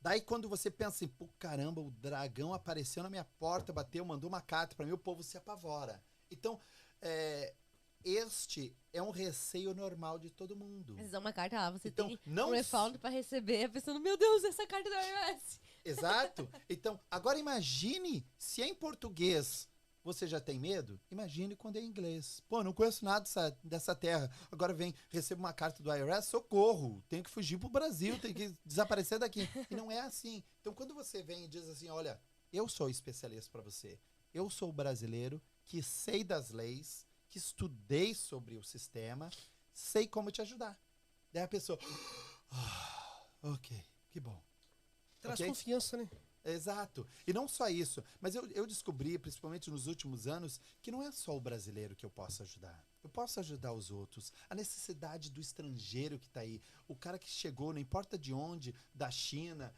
Daí quando você pensa assim, pô, caramba, o dragão apareceu na minha porta, bateu, mandou uma carta para mim, o povo se apavora. Então, este é um receio normal de todo mundo. Mas dá uma carta lá, você Então, tem não um refund pra receber, pensando, meu Deus, essa carta da IRS. Exato. Então, agora imagine se em português você já tem medo, imagine quando é em inglês. Pô, não conheço nada dessa terra. Agora recebo uma carta do IRS, socorro, tenho que fugir pro Brasil, tenho que desaparecer daqui. E não é assim. Então, quando você vem e diz assim, olha, eu sou especialista para você, eu sou brasileiro que sei das leis, que estudei sobre o sistema, sei como te ajudar. Daí a pessoa, ok, que bom. Traz Ok? confiança, né? Exato. E não só isso, mas eu descobri, principalmente nos últimos anos, que não é só o brasileiro que eu posso ajudar. Eu posso ajudar os outros. A necessidade do estrangeiro que está aí. O cara que chegou, não importa de onde, da China,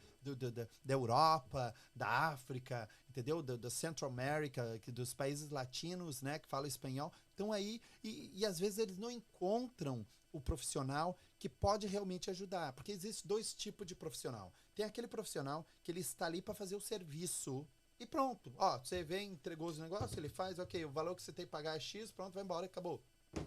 da Europa, da África, entendeu? Da Central America, dos países latinos, né, que falam espanhol, estão aí e às vezes eles não encontram o profissional que pode realmente ajudar. Porque existe 2 tipos de profissional. Tem aquele profissional que ele está ali para fazer o serviço e pronto. Ó, você vem, entregou os negócios, ele faz, ok, o valor que você tem que pagar é X, pronto, vai embora, acabou.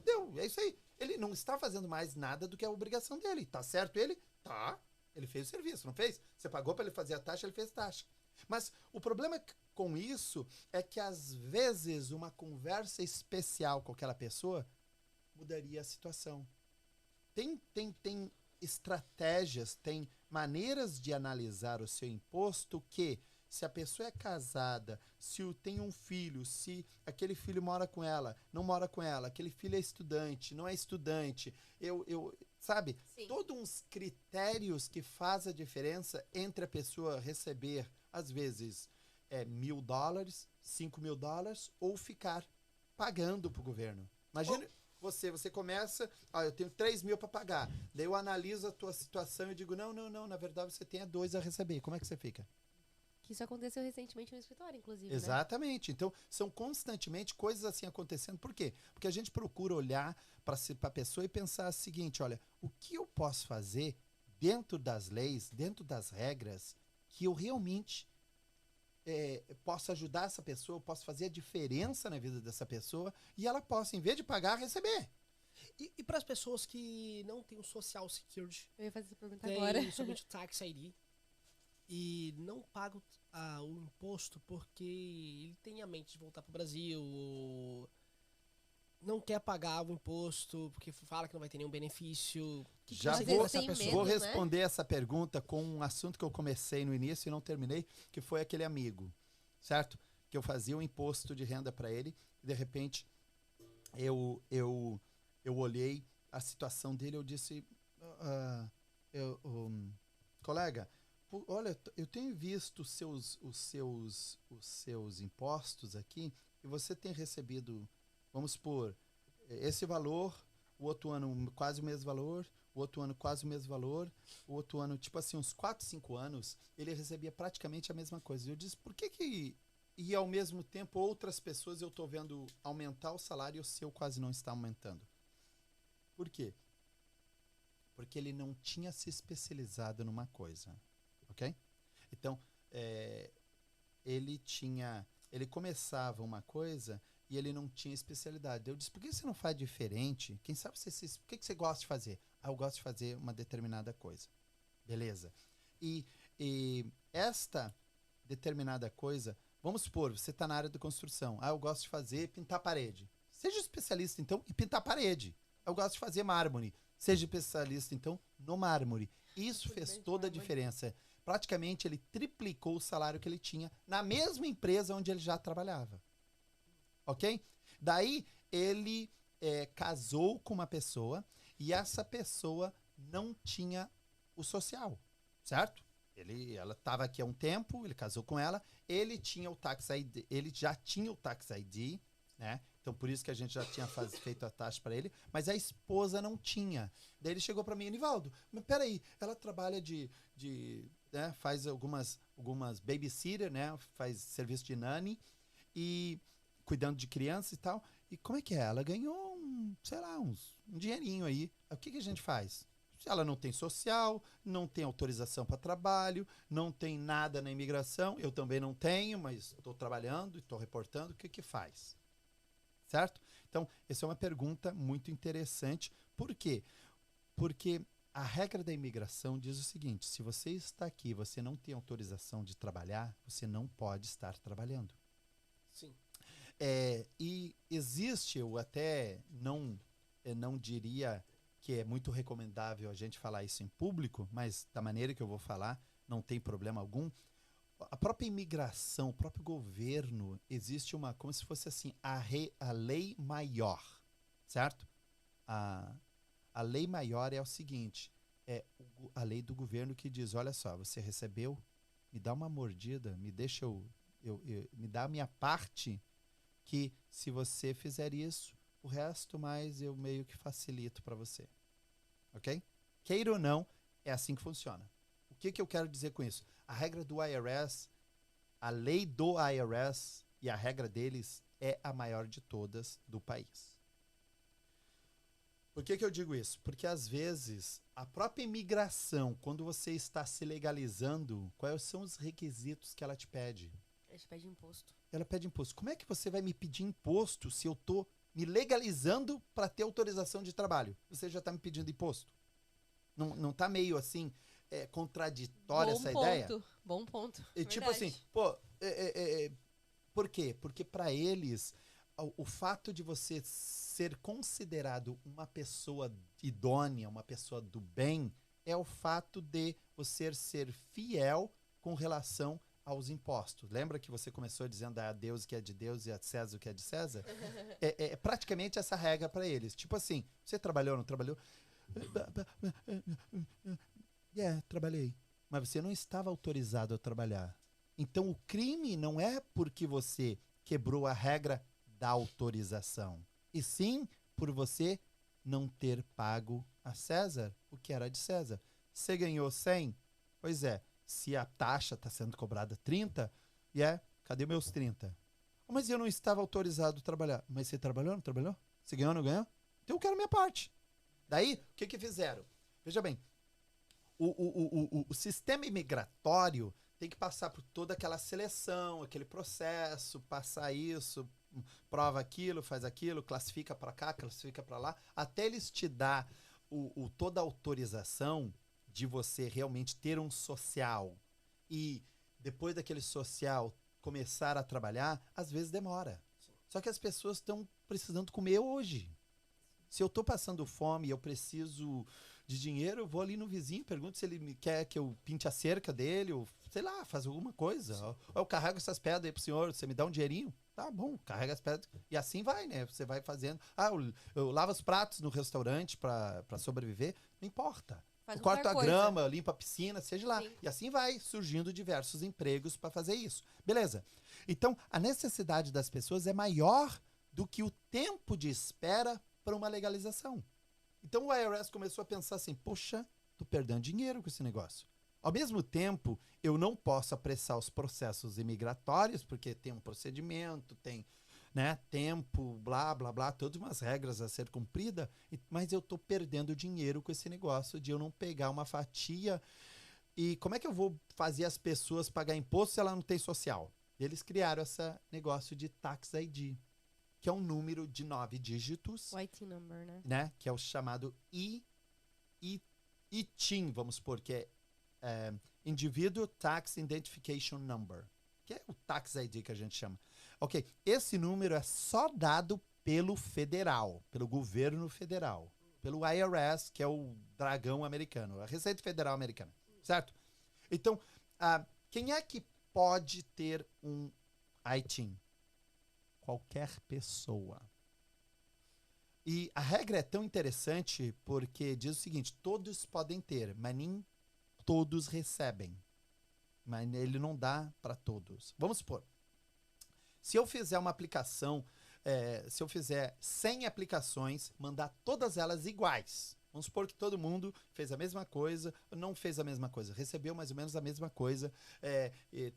Deu, é isso aí. Ele não está fazendo mais nada do que a obrigação dele. Tá certo ele? Tá. Ele fez o serviço, não fez? Você pagou para ele fazer a taxa, ele fez taxa. Mas o problema com isso é que às vezes uma conversa especial com aquela pessoa mudaria a situação. Tem estratégias, tem maneiras de analisar o seu imposto que, se a pessoa é casada, se tem um filho, se aquele filho mora com ela, não mora com ela, aquele filho é estudante, não é estudante, sabe? Sim. Todos uns critérios que faz a diferença entre a pessoa receber, às vezes, $1.000, $5.000, ou ficar pagando para o governo. Imagina, você começa, eu tenho 3.000 para pagar, daí eu analiso a tua situação e digo, não, na verdade você tem 2 a receber. Como é que você fica? Que isso aconteceu recentemente no escritório, inclusive, Exatamente. Então, são constantemente coisas assim acontecendo. Por quê? Porque a gente procura olhar para a pessoa e pensar o seguinte, olha, o que eu posso fazer dentro das leis, dentro das regras, que eu realmente posso ajudar essa pessoa, eu posso fazer a diferença na vida dessa pessoa e ela possa, em vez de pagar, receber. E para as pessoas que não têm o Social Security, Eu ia fazer essa pergunta tem agora. somente o Tax ID e não pagam o imposto porque ele tem a mente de voltar para o Brasil, ou não quer pagar o imposto porque fala que não vai ter nenhum benefício. Já você Às diz vezes pra tem essa pessoa? vou medo, né? responder essa pergunta com um assunto que eu comecei no início e não terminei, que foi aquele amigo, certo? Que eu fazia um imposto de renda para ele e de repente eu olhei a situação dele, eu disse, colega, olha, eu tenho visto os seus impostos aqui e você tem recebido, vamos supor, esse valor, o outro ano quase o mesmo valor, o outro ano quase o mesmo valor, o outro ano, tipo assim, uns 4, 5 anos, ele recebia praticamente a mesma coisa. Eu disse, por que e ao mesmo tempo outras pessoas eu estou vendo aumentar o salário e o seu quase não está aumentando? Por quê? Porque ele não tinha se especializado numa coisa, ok? Então, ele começava uma coisa e ele não tinha especialidade. Eu disse, por que você não faz diferente? Quem sabe o que você gosta de fazer? Eu gosto de fazer uma determinada coisa. Beleza. E esta determinada coisa, vamos supor, você está na área de construção. Eu gosto de fazer pintar parede. Seja especialista, então, em pintar parede. Eu gosto de fazer mármore. Seja especialista, então, no mármore. Isso fez toda a diferença. Praticamente, ele triplicou o salário que ele tinha na mesma empresa onde ele já trabalhava. Ok? Daí, ele casou com uma pessoa e essa pessoa não tinha o social, certo? Ela estava aqui há um tempo, ele casou com ela, ele tinha o Tax ID, ele já tinha o Tax ID, né? Então, por isso que a gente já tinha feito a taxa para ele, mas a esposa não tinha. Daí ele chegou para mim, Nivaldo, mas peraí, ela trabalha né, faz algumas babysitter, né? Faz serviço de nanny e cuidando de crianças e tal. E como é que é? Ela ganhou sei lá, um dinheirinho aí. O que a gente faz? Ela não tem social, não tem autorização para trabalho, não tem nada na imigração. Eu também não tenho, mas estou trabalhando e estou reportando. O que faz? Certo? Então, essa é uma pergunta muito interessante. Por quê? Porque a regra da imigração diz o seguinte, se você está aqui e você não tem autorização de trabalhar, você não pode estar trabalhando. Sim. E existe, eu até não diria que é muito recomendável a gente falar isso em público, mas da maneira que eu vou falar, não tem problema algum. A própria imigração, o próprio governo, existe como se fosse assim, a lei maior, certo? A lei maior é o seguinte, a lei do governo que diz, olha só, você recebeu, me dá uma mordida, me deixa me dá a minha parte, que se você fizer isso, o resto mais eu meio que facilito para você. Ok? Queira ou não, é assim que funciona. O que eu quero dizer com isso? A regra do IRS, a lei do IRS e a regra deles é a maior de todas do país. Por que eu digo isso? Porque às vezes a própria imigração, quando você está se legalizando, quais são os requisitos que ela te pede? Ela te pede imposto. Ela pede imposto. Como é que você vai me pedir imposto se eu estou me legalizando para ter autorização de trabalho? Você já está me pedindo imposto? Não está meio assim contraditória essa ideia? Bom ponto. E tipo assim, por quê? Porque para eles, o fato de você ser considerado uma pessoa idônea, uma pessoa do bem, é o fato de você ser fiel com relação aos impostos. Lembra que você começou dizendo a Deus o que é de Deus e a César o que é de César? É praticamente essa regra para eles. Tipo assim, você trabalhou ou não trabalhou? Trabalhei. Mas você não estava autorizado a trabalhar. Então, o crime não é porque você quebrou a regra da autorização, e sim por você não ter pago a César o que era de César. Você ganhou 100? Pois é, se a taxa está sendo cobrada 30, cadê meus 30? Mas eu não estava autorizado a trabalhar. Mas você trabalhou, não trabalhou? Você ganhou, não ganhou? Então eu quero minha parte. Daí, o que fizeram? Veja bem, o sistema imigratório tem que passar por toda aquela seleção, aquele processo, passar isso, prova aquilo, faz aquilo, classifica para cá, classifica para lá, até eles te dar toda a autorização de você realmente ter um social. E depois daquele social começar a trabalhar, às vezes demora. Sim. Só que as pessoas estão precisando comer hoje. Se eu estou passando fome e eu preciso de dinheiro, eu vou ali no vizinho, pergunto se ele quer que eu pinte a cerca dele, ou sei lá, faz alguma coisa. Ou eu carrego essas pedras aí pro senhor, você me dá um dinheirinho? Tá bom, carrega as pedras. E assim vai, né? Você vai fazendo. Eu lavo os pratos no restaurante para sobreviver. Não importa. Eu corto a grama, eu limpo a piscina, seja lá. Sim. E assim vai surgindo diversos empregos para fazer isso. Beleza. Então, a necessidade das pessoas é maior do que o tempo de espera para uma legalização. Então, o IRS começou a pensar assim, poxa, tô perdendo dinheiro com esse negócio. Ao mesmo tempo, eu não posso apressar os processos imigratórios, porque tem um procedimento, tem tempo, blá, blá, blá, todas umas regras a ser cumprida, mas eu estou perdendo dinheiro com esse negócio de eu não pegar uma fatia. E como é que eu vou fazer as pessoas pagar imposto se ela não tem social? Eles criaram esse negócio de Tax ID, que é um número de 9 dígitos. O IT number, né? Que é o chamado ITIN, vamos supor, que é Individual Tax Identification Number, que é o Tax ID que a gente chama. Ok, esse número é só dado pelo federal, pelo governo federal, pelo IRS, que é o dragão americano, a Receita Federal Americana, certo? Então, quem é que pode ter um ITIN? Qualquer pessoa. E a regra é tão interessante porque diz o seguinte, todos podem ter, mas nem todos recebem. Mas ele não dá para todos. Vamos supor, se eu fizer uma aplicação, se eu fizer 100 aplicações, mandar todas elas iguais. Vamos supor que todo mundo fez a mesma coisa, não fez a mesma coisa, recebeu mais ou menos a mesma coisa,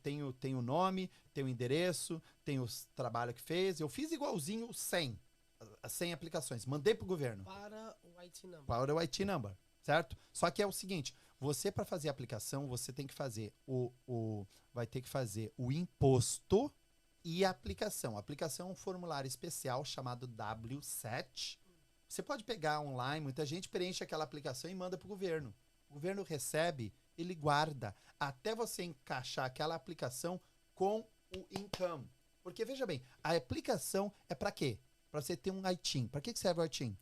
tem o nome, tem o endereço, tem o trabalho que fez, eu fiz igualzinho 100, as 100 aplicações, mandei para o governo. Para o IT number. Para o IT number, certo? Só que é o seguinte, você para fazer a aplicação, você tem que fazer vai ter que fazer o imposto e a aplicação. A aplicação é um formulário especial chamado W7. Você pode pegar online, muita gente preenche aquela aplicação e manda para o governo. O governo recebe, ele guarda, até você encaixar aquela aplicação com o income. Porque, veja bem, a aplicação é para quê? Para você ter um ITIN. Para que serve o ITIN?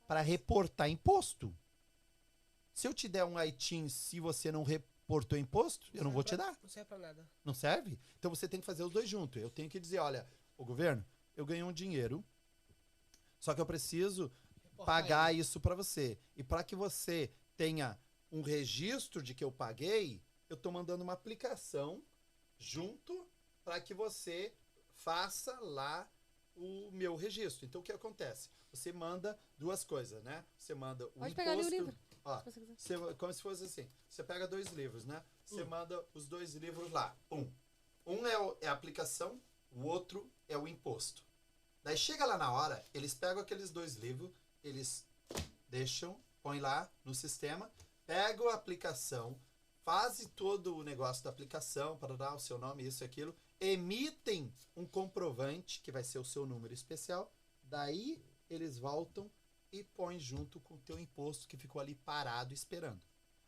Para reportar imposto. Se eu te der um ITIN, se você não reportou imposto, eu não vou te dar. Não serve para nada. Não serve? Então você tem que fazer os dois juntos. Eu tenho que dizer, olha, o governo, eu ganhei um dinheiro, só que eu preciso pagar isso para você. E para que você tenha um registro de que eu paguei, eu estou mandando uma aplicação junto para que você faça lá o meu registro. Então, o que acontece? Você manda duas coisas, né? Você manda o Pode imposto... pegar ali o livro. Ó, como se fosse assim. Você pega 2 livros, né? Você manda os 2 livros lá. Um é a aplicação, o outro é o imposto. Daí chega lá na hora, eles pegam aqueles 2 livros, eles deixam, põem lá no sistema, pegam a aplicação, fazem todo o negócio da aplicação, para dar o seu nome, isso e aquilo, emitem um comprovante, que vai ser o seu número especial, daí eles voltam e põem junto com o teu imposto que ficou ali parado esperando.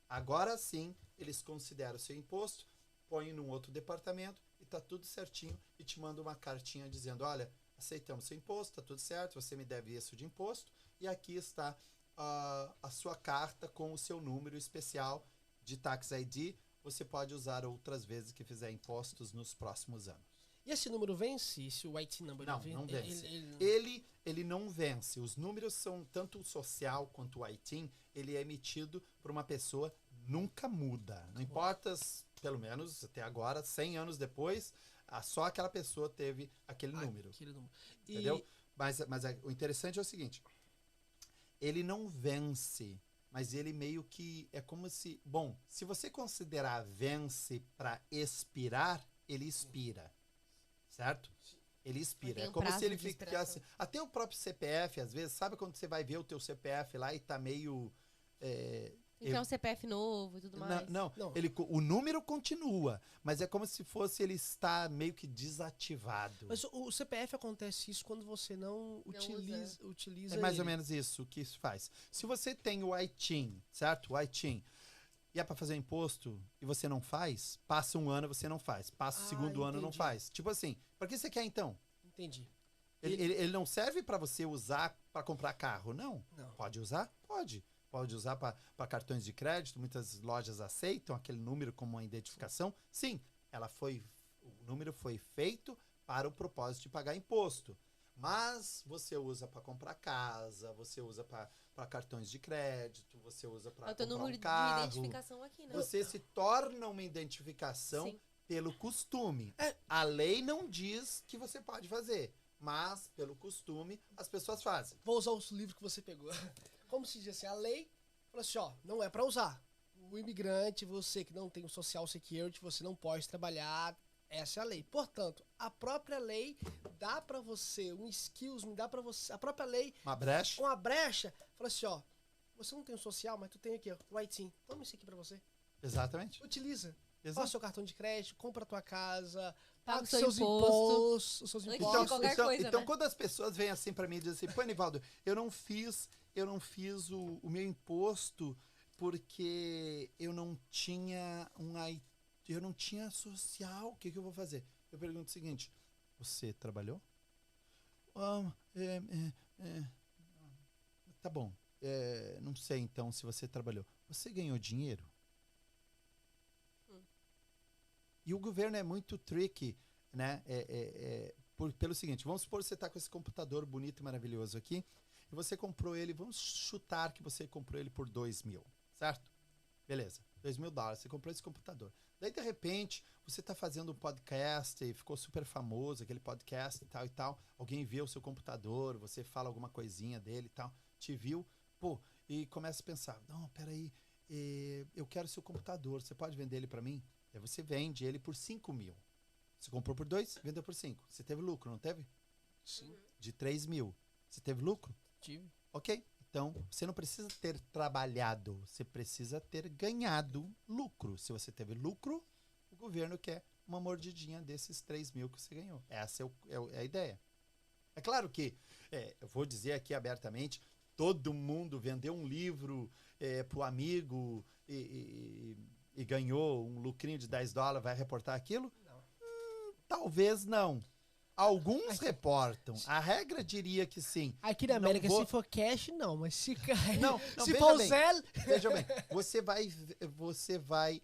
Agora sim, eles consideram o seu imposto, põem num outro departamento e tá tudo certinho e te mandam uma cartinha dizendo, olha, aceitamos seu imposto, tá tudo certo, você me deve isso de imposto e aqui está a sua carta com o seu número especial de Tax ID. Você pode usar outras vezes que fizer impostos nos próximos anos. E esse número vence? Se o IT number Não, vence? não vence. Ele- Ele não vence. Os números são, tanto o social quanto o ITIN, ele é emitido por uma pessoa, nunca muda. Não importa, pelo menos até agora, 100 anos depois, só aquela pessoa teve aquele número. aquele número. Entendeu? Mas o interessante é o seguinte, ele não vence, mas ele meio que é como se... Bom, se você considerar vence para expirar, ele expira. Certo? Ele expira. Tem É um como prazo se ele de ficasse... Até o próprio CPF, às vezes, sabe quando você vai ver o teu CPF lá e tá meio... Tem que ter um CPF novo e tudo mais. Não, Não. o número continua, mas é como se fosse ele está meio que desativado. Mas o CPF acontece isso quando você não utiliza É mais ou ele. menos isso que isso faz. Se você tem o ITIN, certo? O ITIN, e é para fazer imposto e você não faz, passa um ano você não faz. Passa o segundo ano não entendi. faz. Tipo assim, para que você quer então? Entendi. Ele não serve para você usar para comprar carro, não. Não. Pode usar? Pode. Pode usar para cartões de crédito, muitas lojas aceitam aquele número como uma identificação. Sim, o número foi feito para o propósito de pagar imposto. Mas você usa para comprar casa, você usa para cartões de crédito, você usa para É o teu comprar número um carro. de identificação aqui, né? Você se torna uma identificação Sim. pelo costume. É. A lei não diz que você pode fazer, mas pelo costume as pessoas fazem. Vou usar os livros que você pegou. Como se diz assim, a lei falou assim, ó, não é pra usar. O imigrante, você que não tem o social security, você não pode trabalhar. Essa é a lei. Portanto, a própria lei dá pra você um skills, me dá pra você, a própria lei, Uma brecha? uma brecha, fala assim, ó, você não tem o social, mas tu tem aqui, ó, o ITIN. Toma isso aqui pra você. Exatamente. Utiliza. Exato. Passa o seu cartão de crédito, compra a tua casa, Paga paga o os seu seus imposto. os seus Antes de impostos. qualquer coisa, então né? quando as pessoas vêm assim pra mim e dizem assim, pô, Nivaldo, eu não fiz o meu imposto porque eu não tinha eu não tinha social, o que eu vou fazer? Eu pergunto o seguinte, você trabalhou? Tá bom, não sei então se você trabalhou. Você ganhou dinheiro? E o governo é muito tricky, né? Pelo seguinte, vamos supor que você está com esse computador bonito e maravilhoso aqui, e você comprou ele, vamos chutar que você comprou ele por 2.000, certo? Beleza, $2.000, você comprou esse computador. Daí, de repente, você está fazendo um podcast e ficou super famoso, aquele podcast e tal, alguém vê o seu computador, você fala alguma coisinha dele e tal, te viu, pô, e começa a pensar, não, peraí, eu quero seu computador, você pode vender ele para mim? Aí você vende ele por 5.000. Você comprou por 2, vendeu por 5. Você teve lucro, não teve? Sim, De 3.000. Você teve lucro? tive. Ok. Então, você não precisa ter trabalhado. Você precisa ter ganhado lucro. Se você teve lucro, o governo quer uma mordidinha desses 3.000 que você ganhou. Essa é a ideia. É claro que, eu vou dizer aqui abertamente, todo mundo vendeu um livro para o amigo e ganhou um lucrinho de $10, vai reportar aquilo? Não. Talvez não. Alguns reportam. A regra diria que sim. Aqui na Não América, vou- se for cash, não. Mas se cair, Não, se veja for bem. Zelle... Veja bem, você vai,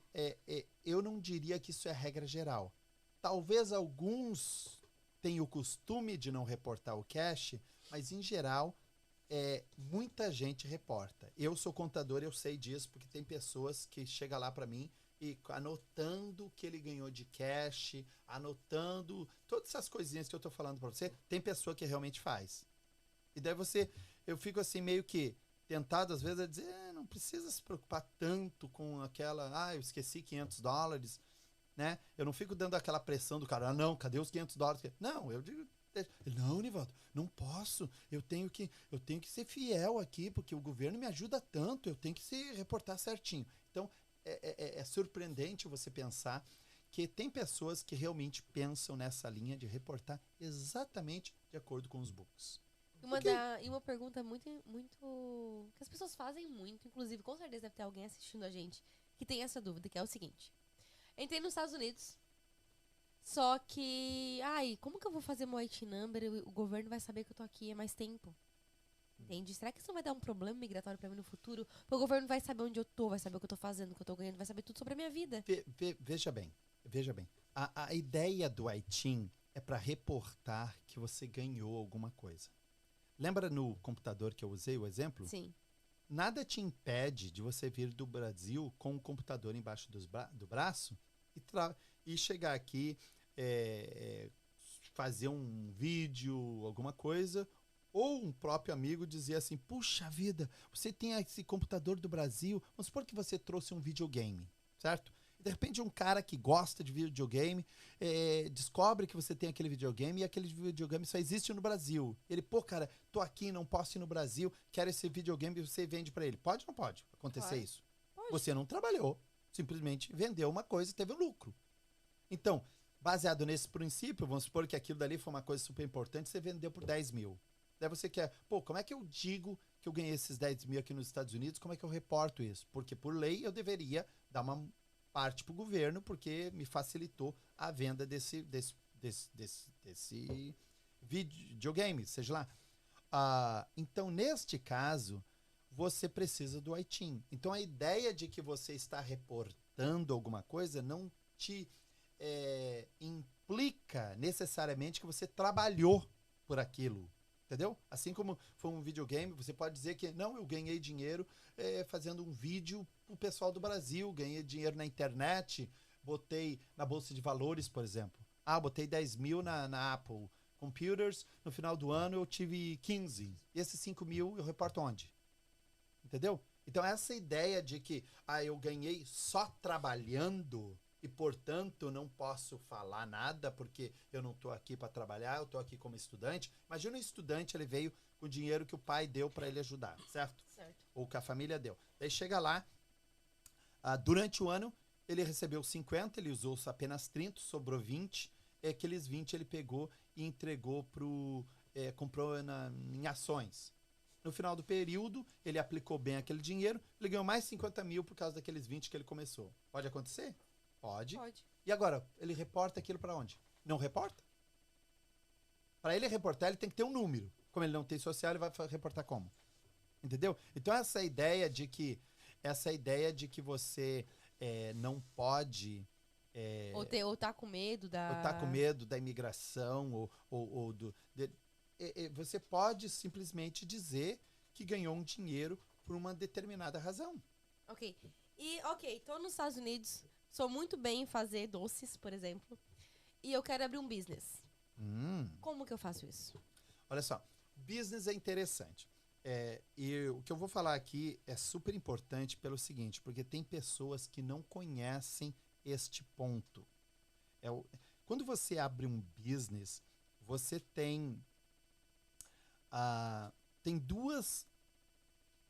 eu não diria que isso é regra geral. Talvez alguns tenham o costume de não reportar o cash, mas em geral, muita gente reporta. Eu sou contador, eu sei disso, porque tem pessoas que chegam lá para mim e anotando o que ele ganhou de cash, anotando todas essas coisinhas que eu tô falando para você, tem pessoa que realmente faz. E daí eu fico assim meio que tentado às vezes a dizer, não precisa se preocupar tanto com aquela, eu esqueci $500, né? Eu não fico dando aquela pressão do cara, não, cadê os $500? Não, eu digo, não, Nivaldo, não posso, eu tenho que ser fiel aqui, porque o governo me ajuda tanto, eu tenho que se reportar certinho. Então, é surpreendente você pensar que tem pessoas que realmente pensam nessa linha de reportar exatamente de acordo com os books. E uma pergunta muito que as pessoas fazem muito, inclusive com certeza deve ter alguém assistindo a gente que tem essa dúvida, que é o seguinte: entrei nos Estados Unidos, só que, como que eu vou fazer meu IT number? O governo vai saber que eu tô aqui há mais tempo. Entende? Será que isso não vai dar um problema migratório pra mim no futuro? O governo vai saber onde eu tô, vai saber o que eu tô fazendo, o que eu tô ganhando, vai saber tudo sobre a minha vida. Veja bem. A ideia do ITIN é para reportar que você ganhou alguma coisa. Lembra no computador que eu usei o exemplo? Sim. Nada te impede de você vir do Brasil com o computador embaixo do braço e chegar aqui, fazer um vídeo, alguma coisa, ou um próprio amigo dizer assim, puxa vida, você tem esse computador do Brasil, vamos supor que você trouxe um videogame, certo? De repente um cara que gosta de videogame descobre que você tem aquele videogame e aquele videogame só existe no Brasil. Ele, pô, cara, tô aqui, não posso ir no Brasil, quero esse videogame e você vende pra ele. Pode ou não pode acontecer isso? Pode. Você não trabalhou, simplesmente vendeu uma coisa e teve um lucro. Então, baseado nesse princípio, vamos supor que aquilo dali foi uma coisa super importante, você vendeu por 10 mil. Daí você quer, pô, como é que eu digo que eu ganhei esses 10 mil aqui nos Estados Unidos? Como é que eu reporto isso? Porque por lei eu deveria dar uma parte para o governo, porque me facilitou a venda desse videogame, seja lá. Então, neste caso, você precisa do ITIN. Então, a ideia de que você está reportando alguma coisa não te implica necessariamente que você trabalhou por aquilo. Entendeu? Assim como foi um videogame, você pode dizer que não, eu ganhei dinheiro fazendo um vídeo pro pessoal do Brasil, ganhei dinheiro na internet, botei na Bolsa de Valores, por exemplo. Botei 10 mil na Apple Computers, no final do ano eu tive 15. E esses 5 mil eu reporto onde? Entendeu? Então essa ideia de que eu ganhei só trabalhando e, portanto, não posso falar nada porque eu não estou aqui para trabalhar, eu estou aqui como estudante. Imagina um estudante, ele veio com o dinheiro que o pai deu para ele ajudar, certo? Certo. Ou que a família deu. Daí chega lá, durante o ano, ele recebeu 50, ele usou apenas 30, sobrou 20. Aqueles 20 ele pegou e entregou comprou em ações. No final do período, ele aplicou bem aquele dinheiro, ele ganhou mais 50 mil por causa daqueles 20 que ele começou. Pode acontecer? Pode. E agora, ele reporta aquilo para onde? Não reporta? Para ele reportar, ele tem que ter um número. Como ele não tem social, ele vai reportar como? Entendeu? Então, essa ideia de que você não pode... Ou tá com medo da... Ou tá com medo da imigração, você pode simplesmente dizer que ganhou um dinheiro por uma determinada razão. Ok. Tô nos Estados Unidos, sou muito bem em fazer doces, por exemplo, e eu quero abrir um business. Como que eu faço isso? Olha só, business é interessante. E o que eu vou falar aqui é super importante pelo seguinte, porque tem pessoas que não conhecem este ponto. Quando você abre um business, você tem duas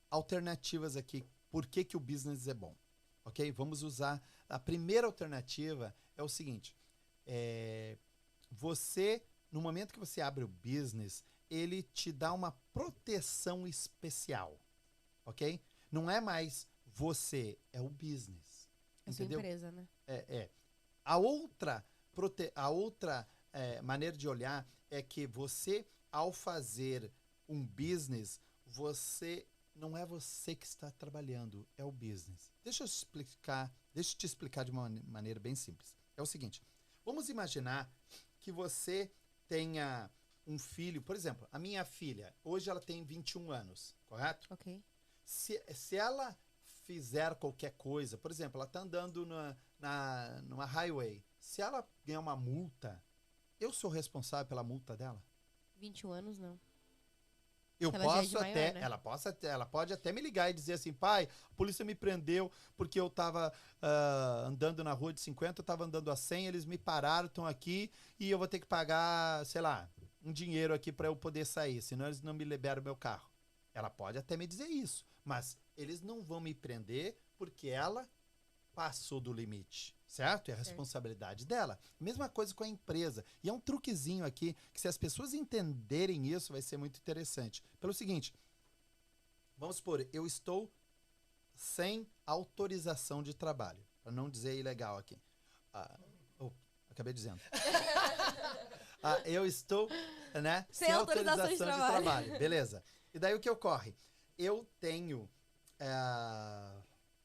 alternativas aqui. Por que o business é bom? Ok? Vamos usar. A primeira alternativa é o seguinte. No momento que você abre o business, ele te dá uma proteção especial. Ok? Não é mais você, é o business. É sua entendeu? empresa, né? A outra maneira de olhar é que você, ao fazer um business, não é você que está trabalhando, é o business. Deixa eu te explicar de uma maneira bem simples. É o seguinte, vamos imaginar que você tenha um filho, por exemplo, a minha filha, hoje ela tem 21 anos, correto? Ok. Se ela fizer qualquer coisa, por exemplo, ela está andando numa highway, se ela ganhar uma multa, eu sou responsável pela multa dela? 21 anos, não. Eu Ela posso já é de até, maior, né? ela pode até me ligar e dizer assim, pai, a polícia me prendeu porque eu estava andando na rua de 50, eu estava andando a 100, eles me pararam, estão aqui e eu vou ter que pagar, sei lá, um dinheiro aqui para eu poder sair, senão eles não me liberam meu carro. Ela pode até me dizer isso, mas eles não vão me prender porque ela passou do limite, certo? É a responsabilidade dela. Mesma coisa com a empresa. E é um truquezinho aqui, que se as pessoas entenderem isso, vai ser muito interessante. Pelo seguinte, vamos supor, eu estou sem autorização de trabalho, para não dizer ilegal aqui. Acabei dizendo. Eu estou, né, sem autorização de trabalho. Beleza. E daí o que ocorre? Eu tenho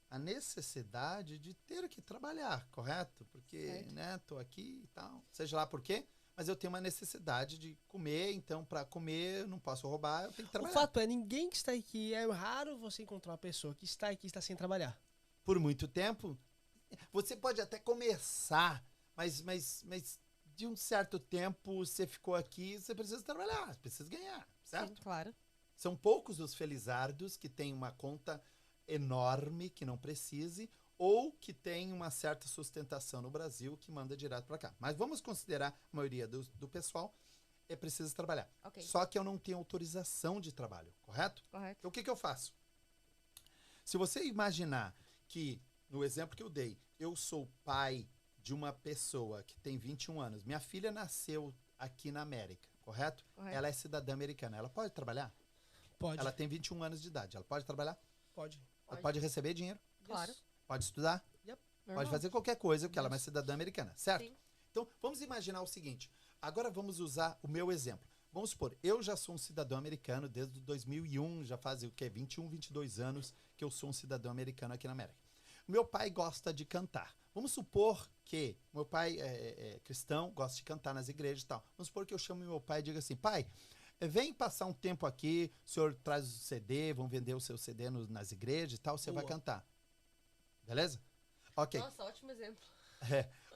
a necessidade de ter que trabalhar, correto? Porque, né, tô aqui e tal. Seja lá por quê? mas eu tenho uma necessidade de comer, então para comer eu não posso roubar, eu tenho que O trabalhar. fato é, ninguém que está aqui, é raro você encontrar uma pessoa que está aqui e está sem trabalhar. Por muito tempo, você pode até começar, mas de um certo tempo você ficou aqui, você precisa trabalhar, precisa ganhar, certo? Sim, claro. São poucos os felizardos que têm uma conta enorme que não precise ou que tem uma certa sustentação no Brasil que manda direto para cá. Mas vamos considerar a maioria do pessoal precisa trabalhar. Ok. Só que eu não tenho autorização de trabalho, correto? Correto. Então o que eu faço? Se você imaginar que, no exemplo que eu dei, eu sou pai de uma pessoa que tem 21 anos, minha filha nasceu aqui na América, correto? Correto. Ela é cidadã americana, ela pode trabalhar? Pode. Ela tem 21 anos de idade, ela pode trabalhar? Pode. Ela pode receber dinheiro? Claro. Pode estudar? Normal. Pode fazer qualquer coisa, porque ela é uma cidadã americana, certo? Sim. Então, vamos imaginar o seguinte. Agora vamos usar o meu exemplo. Vamos supor, eu já sou um cidadão americano desde 2001, já faz o quê? 21, 22 anos que eu sou um cidadão americano aqui na América. Meu pai gosta de cantar. Vamos supor que meu pai é cristão, gosta de cantar nas igrejas e tal. Vamos supor que eu chamo meu pai e diga assim, pai, vem passar um tempo aqui, o senhor traz o CD, vão vender o seu CD nas igrejas e tal, você vai cantar. Beleza? Ok. Nossa, ótimo exemplo.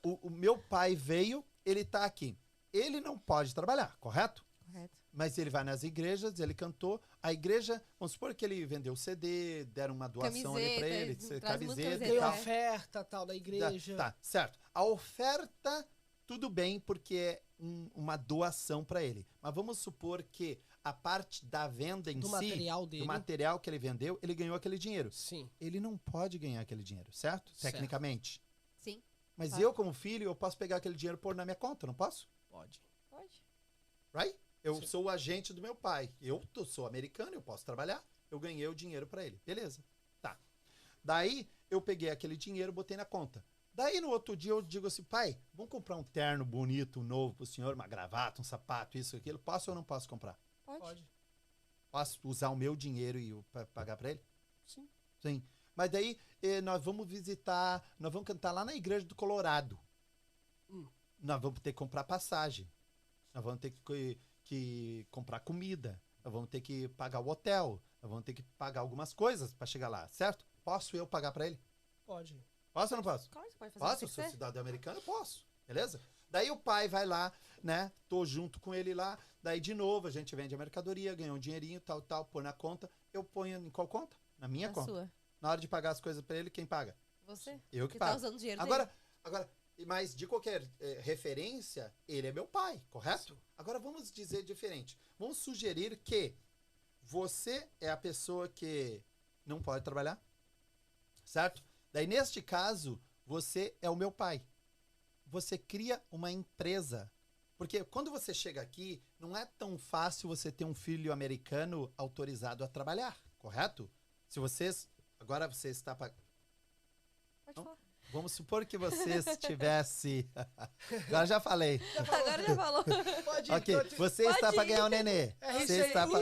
O meu pai veio, ele tá aqui. Ele não pode trabalhar, correto? Correto. Mas ele vai nas igrejas, ele cantou. A igreja, vamos supor que ele vendeu o CD, deram uma doação ali pra ele, traz muito camiseta e Tem tal. oferta, tal, da igreja. Tá, certo. A oferta, tudo bem, porque é uma doação pra ele. Mas vamos supor que a parte da venda em Do si, material dele. do material que ele vendeu, ele ganhou aquele dinheiro. Sim. Ele não pode ganhar aquele dinheiro, certo? Certo. Tecnicamente. Sim. Mas Claro. eu, como filho, eu posso pegar aquele dinheiro e pôr na minha conta, não posso? Pode. Pode. Right? Eu Sim. sou o agente do meu pai. Sou americano, eu posso trabalhar. Eu ganhei o dinheiro pra ele. Beleza. Tá. Daí, eu peguei aquele dinheiro e botei na conta. Daí, no outro dia, eu digo assim, pai, vamos comprar um terno bonito, novo pro senhor, uma gravata, um sapato, isso, aquilo. Posso ou não posso comprar? Pode. Pode. Posso usar o meu dinheiro e pagar pra ele? Sim. Sim. Mas daí, nós vamos visitar, nós vamos cantar lá na igreja do Colorado. Nós vamos ter que comprar passagem. Nós vamos ter que comprar comida. Nós vamos ter que pagar o hotel. Nós vamos ter que pagar algumas coisas para chegar lá, certo? Posso eu pagar para ele? Pode. Posso ou não posso? Claro, você pode fazer Posso? o que Sou você cidadão americano, eu posso. Beleza? Daí o pai vai lá, né? Tô junto com ele lá. Daí, de novo, a gente vende a mercadoria, ganha um dinheirinho, tal, põe na conta. Eu ponho em qual conta? Na minha Na conta. sua. Na hora de pagar as coisas para ele, quem paga? Você. Eu que Que pago. tá usando o dinheiro Agora, mas de qualquer referência, ele é meu pai, correto? Agora vamos dizer diferente. Vamos sugerir que você é a pessoa que não pode trabalhar, certo? Daí, neste caso, você é o meu pai. Você cria uma empresa. Porque quando você chega aqui, não é tão fácil você ter um filho americano autorizado a trabalhar, correto? Se vocês... Agora você está... Pode Não. falar. Vamos supor que você estivesse... Agora já falei. Agora já falou. Pode ir, Ok, pode ir. você Pode está para ir. ganhar o nenê. É isso Você aí. está para...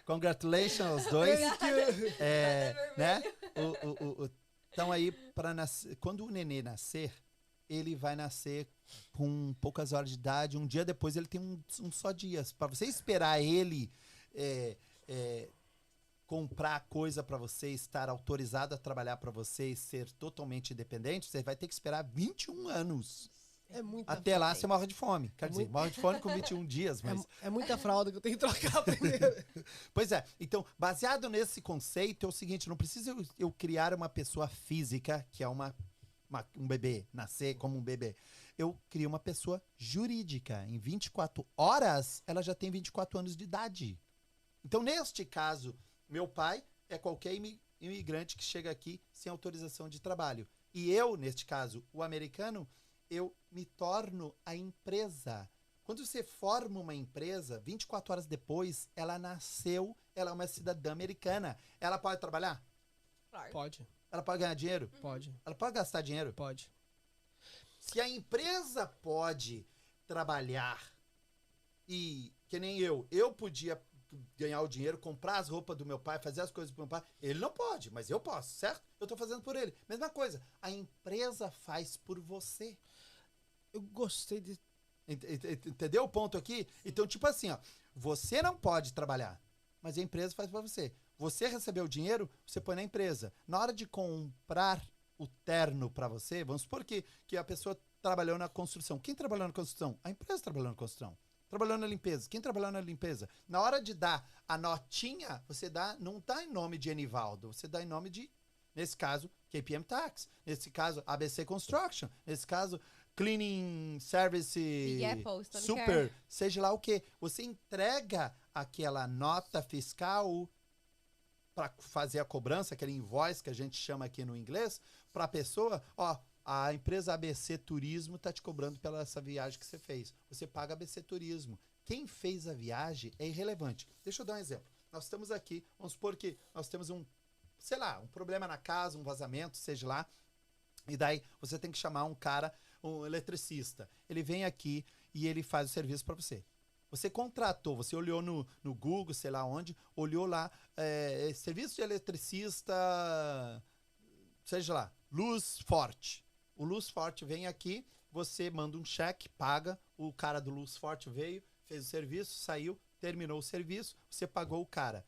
Congratulations, os dois. Né? Então aí, para nascer... Quando o nenê nascer, ele vai nascer com poucas horas de idade. Um dia depois ele tem um só dias. Para você esperar ele... comprar coisa para você, estar autorizado a trabalhar para você e ser totalmente independente, você vai ter que esperar 21 anos. É muita Até lá você morre de fome. Quer dizer, muito- morre de fome com 21 dias, mas... É muita fralda que eu tenho que trocar primeiro. Pois é. Então, baseado nesse conceito, é o seguinte, não precisa eu criar uma pessoa física, que é um bebê, nascer como um bebê. Eu crio uma pessoa jurídica. Em 24 horas, ela já tem 24 anos de idade. Então, neste caso... Meu pai é qualquer imigrante que chega aqui sem autorização de trabalho. E eu, neste caso, o americano, eu me torno a empresa. Quando você forma uma empresa, 24 horas depois, ela nasceu, ela é uma cidadã americana. Ela pode trabalhar? Claro. Pode. Ela pode ganhar dinheiro? Pode. Ela pode gastar dinheiro? Pode. Se a empresa pode trabalhar e, que nem eu podia ganhar o dinheiro, comprar as roupas do meu pai, fazer as coisas pro meu pai, ele não pode, mas eu posso, certo? Eu tô fazendo por ele. Mesma coisa, a empresa faz por você. Eu gostei de Entendeu o ponto aqui? Então, tipo assim, ó, você não pode trabalhar, mas a empresa faz para você. Você recebeu o dinheiro, você põe na empresa. Na hora de comprar o terno para você, vamos supor que a pessoa trabalhou na construção. Quem trabalhou na construção? A empresa trabalhou na construção. Trabalhou na limpeza. Quem trabalhou na limpeza? Na hora de dar a notinha, você não dá em nome de Enivaldo, você dá em nome de, nesse caso, KPM Tax. Nesse caso, ABC Construction. Nesse caso, Cleaning Service Big Apple, Stone Super, seja lá o que. Você entrega aquela nota fiscal para fazer a cobrança, aquele invoice que a gente chama aqui no inglês, para a pessoa, ó, a empresa ABC Turismo está te cobrando pela essa viagem que você fez. Você paga ABC Turismo. Quem fez a viagem é irrelevante. Deixa eu dar um exemplo. Nós estamos aqui, vamos supor que nós temos um problema na casa, um vazamento, seja lá, e daí você tem que chamar um cara, um eletricista. Ele vem aqui e ele faz o serviço para você. Você contratou, você olhou no Google, sei lá onde, olhou lá, serviço de eletricista, seja lá, Luz Forte. O Luz Forte vem aqui, você manda um cheque, paga, o cara do Luz Forte veio, fez o serviço, saiu, terminou o serviço, você pagou o cara.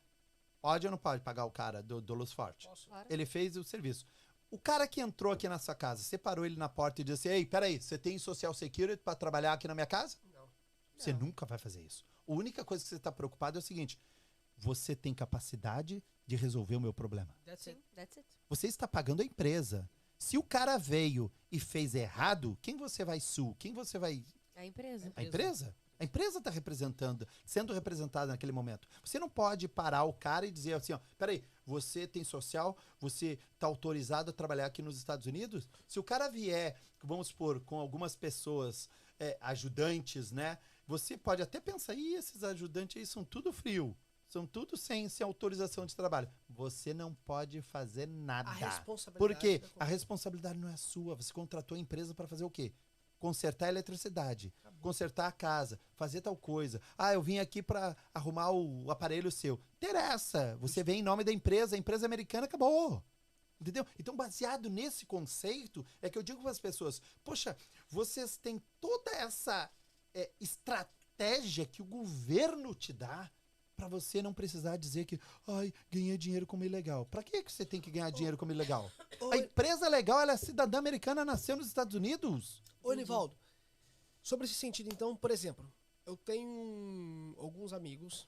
Pode ou não pode pagar o cara do Luz Forte? Posso. Claro. Ele fez o serviço. O cara que entrou aqui na sua casa, você parou ele na porta e disse assim, ei, peraí, você tem Social Security para trabalhar aqui na minha casa? Não. Você nunca vai fazer isso. A única coisa que você está preocupado é o seguinte, você tem capacidade de resolver o meu problema. That's it. Sim, that's it. Você está pagando a empresa. Se o cara veio e fez errado, quem você vai Quem você vai... A empresa. A empresa? A empresa está sendo representada naquele momento. Você não pode parar o cara e dizer assim, ó, peraí, você tem social, você está autorizado a trabalhar aqui nos Estados Unidos? Se o cara vier, vamos supor, com algumas pessoas ajudantes, né? Você pode até pensar, esses ajudantes aí são tudo frio. São tudo sem autorização de trabalho. Você não pode fazer nada. A responsabilidade. Por quê? da A responsabilidade não é sua. Você contratou a empresa para fazer o quê? Consertar a eletricidade, consertar a casa, fazer tal coisa. Ah, eu vim aqui para arrumar o aparelho seu. Interessa. Você vem em nome da empresa, a empresa americana acabou. Entendeu? Então, baseado nesse conceito, é que eu digo para as pessoas, poxa, vocês têm toda essa estratégia que o governo te dá para você não precisar dizer que, ai, ganhei dinheiro como ilegal. Para que você tem que ganhar dinheiro como ilegal? A empresa legal, ela é cidadã americana, nasceu nos Estados Unidos. Ô, Nivaldo, sobre esse sentido, então, por exemplo, eu tenho alguns amigos,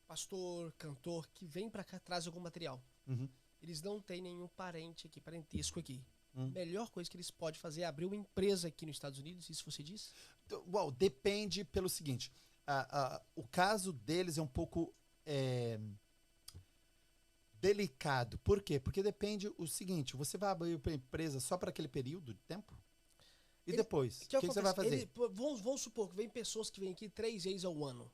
pastor, cantor, que vem pra cá, traz algum material. Uhum. Eles não têm nenhum parentesco aqui. Melhor coisa que eles podem fazer é abrir uma empresa aqui nos Estados Unidos, isso você diz? Well, depende pelo seguinte, o caso deles é um pouco delicado. Por quê? Porque depende o seguinte, você vai abrir uma empresa só para aquele período de tempo? E depois? O que você vai fazer? Vamos supor que vem pessoas que vêm aqui 3 vezes ao ano.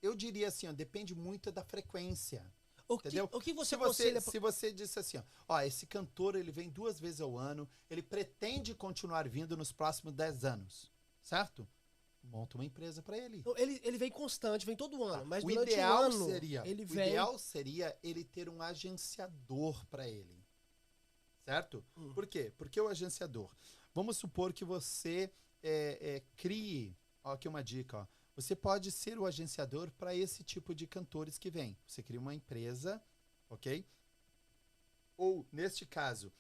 Eu diria assim, ó, depende muito da frequência. O Entendeu? que você Se aconselha... se você disse assim, ó, esse cantor ele vem 2 vezes ao ano, ele pretende continuar vindo nos próximos 10 anos, certo? Monta uma empresa para ele. Ele vem constante, vem todo ano, mas O durante ideal um ano seria, ele o vem... ideal seria ele ter um agenciador para ele, certo? Por quê? Porque o agenciador, vamos supor que você crie, ó, aqui uma dica, ó, você pode ser o agenciador para esse tipo de cantores que vem. Você cria uma empresa, ok? Ou, neste caso,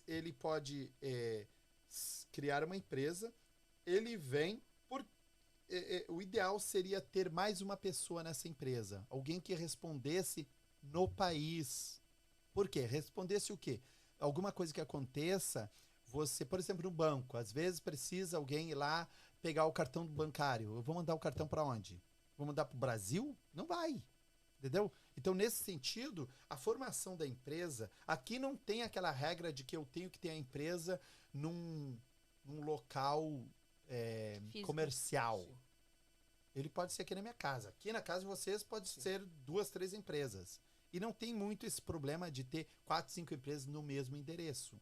ele pode criar uma empresa, ele vem, o ideal seria ter mais uma pessoa nessa empresa. Alguém que respondesse no país. Por quê? Respondesse o quê? Alguma coisa que aconteça, você, por exemplo, no banco, às vezes precisa alguém ir lá pegar o cartão do bancário. Eu vou mandar o cartão para onde? Vou mandar para o Brasil? Não vai. Entendeu? Então, nesse sentido, a formação da empresa, aqui não tem aquela regra de que eu tenho que ter a empresa num local comercial. Sim. Ele pode ser aqui na minha casa. Aqui na casa de vocês pode ser 2, 3 empresas. E não tem muito esse problema de ter 4, 5 empresas no mesmo endereço.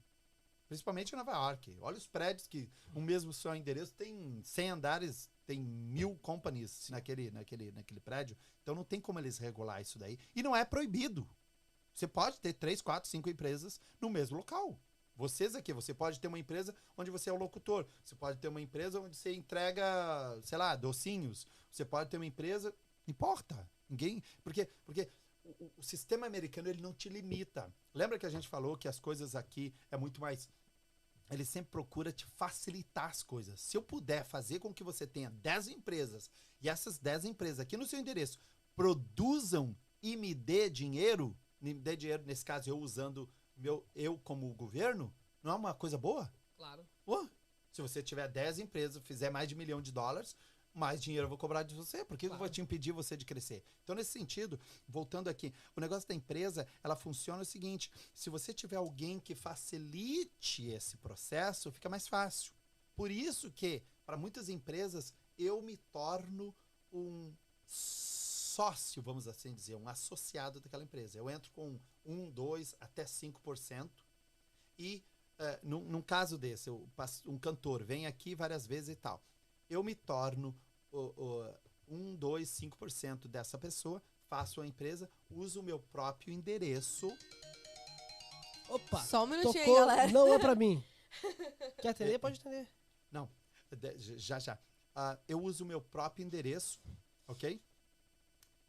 Principalmente em Nova York. Olha os prédios que o mesmo só endereço tem 100 andares, tem 1000 companies naquele prédio. Então não tem como eles regular isso daí. E não é proibido. Você pode ter 3, 4, 5 empresas no mesmo local. Vocês aqui, você pode ter uma empresa onde você é o locutor. Você pode ter uma empresa onde você entrega, sei lá, docinhos. Você pode ter uma empresa... Não importa. Ninguém... Porque o sistema americano, ele não te limita. Lembra que a gente falou que as coisas aqui é muito mais... Ele sempre procura te facilitar as coisas. Se eu puder fazer com que você tenha 10 empresas e essas 10 empresas aqui no seu endereço produzam e me dê dinheiro, nesse caso eu usando eu como governo, não é uma coisa boa? Claro. Se você tiver 10 empresas, fizer mais de $1 milhão, mais dinheiro eu vou cobrar de você. Por que eu vou te impedir você de crescer? Então, nesse sentido, voltando aqui, o negócio da empresa, ela funciona o seguinte, se você tiver alguém que facilite esse processo, fica mais fácil. Por isso que, para muitas empresas, eu me torno um sócio, vamos assim dizer, um associado daquela empresa. Eu entro com 1, 2, até 5%. E, num caso desse, um cantor vem aqui várias vezes e tal. Eu me torno 1, 2, 5% dessa pessoa, faço a empresa, uso o meu próprio endereço. Opa! Só um minutinho, tocou, aí, galera. não é pra mim. Quer atender? Pode atender. Não, já. Eu uso o meu próprio endereço, ok?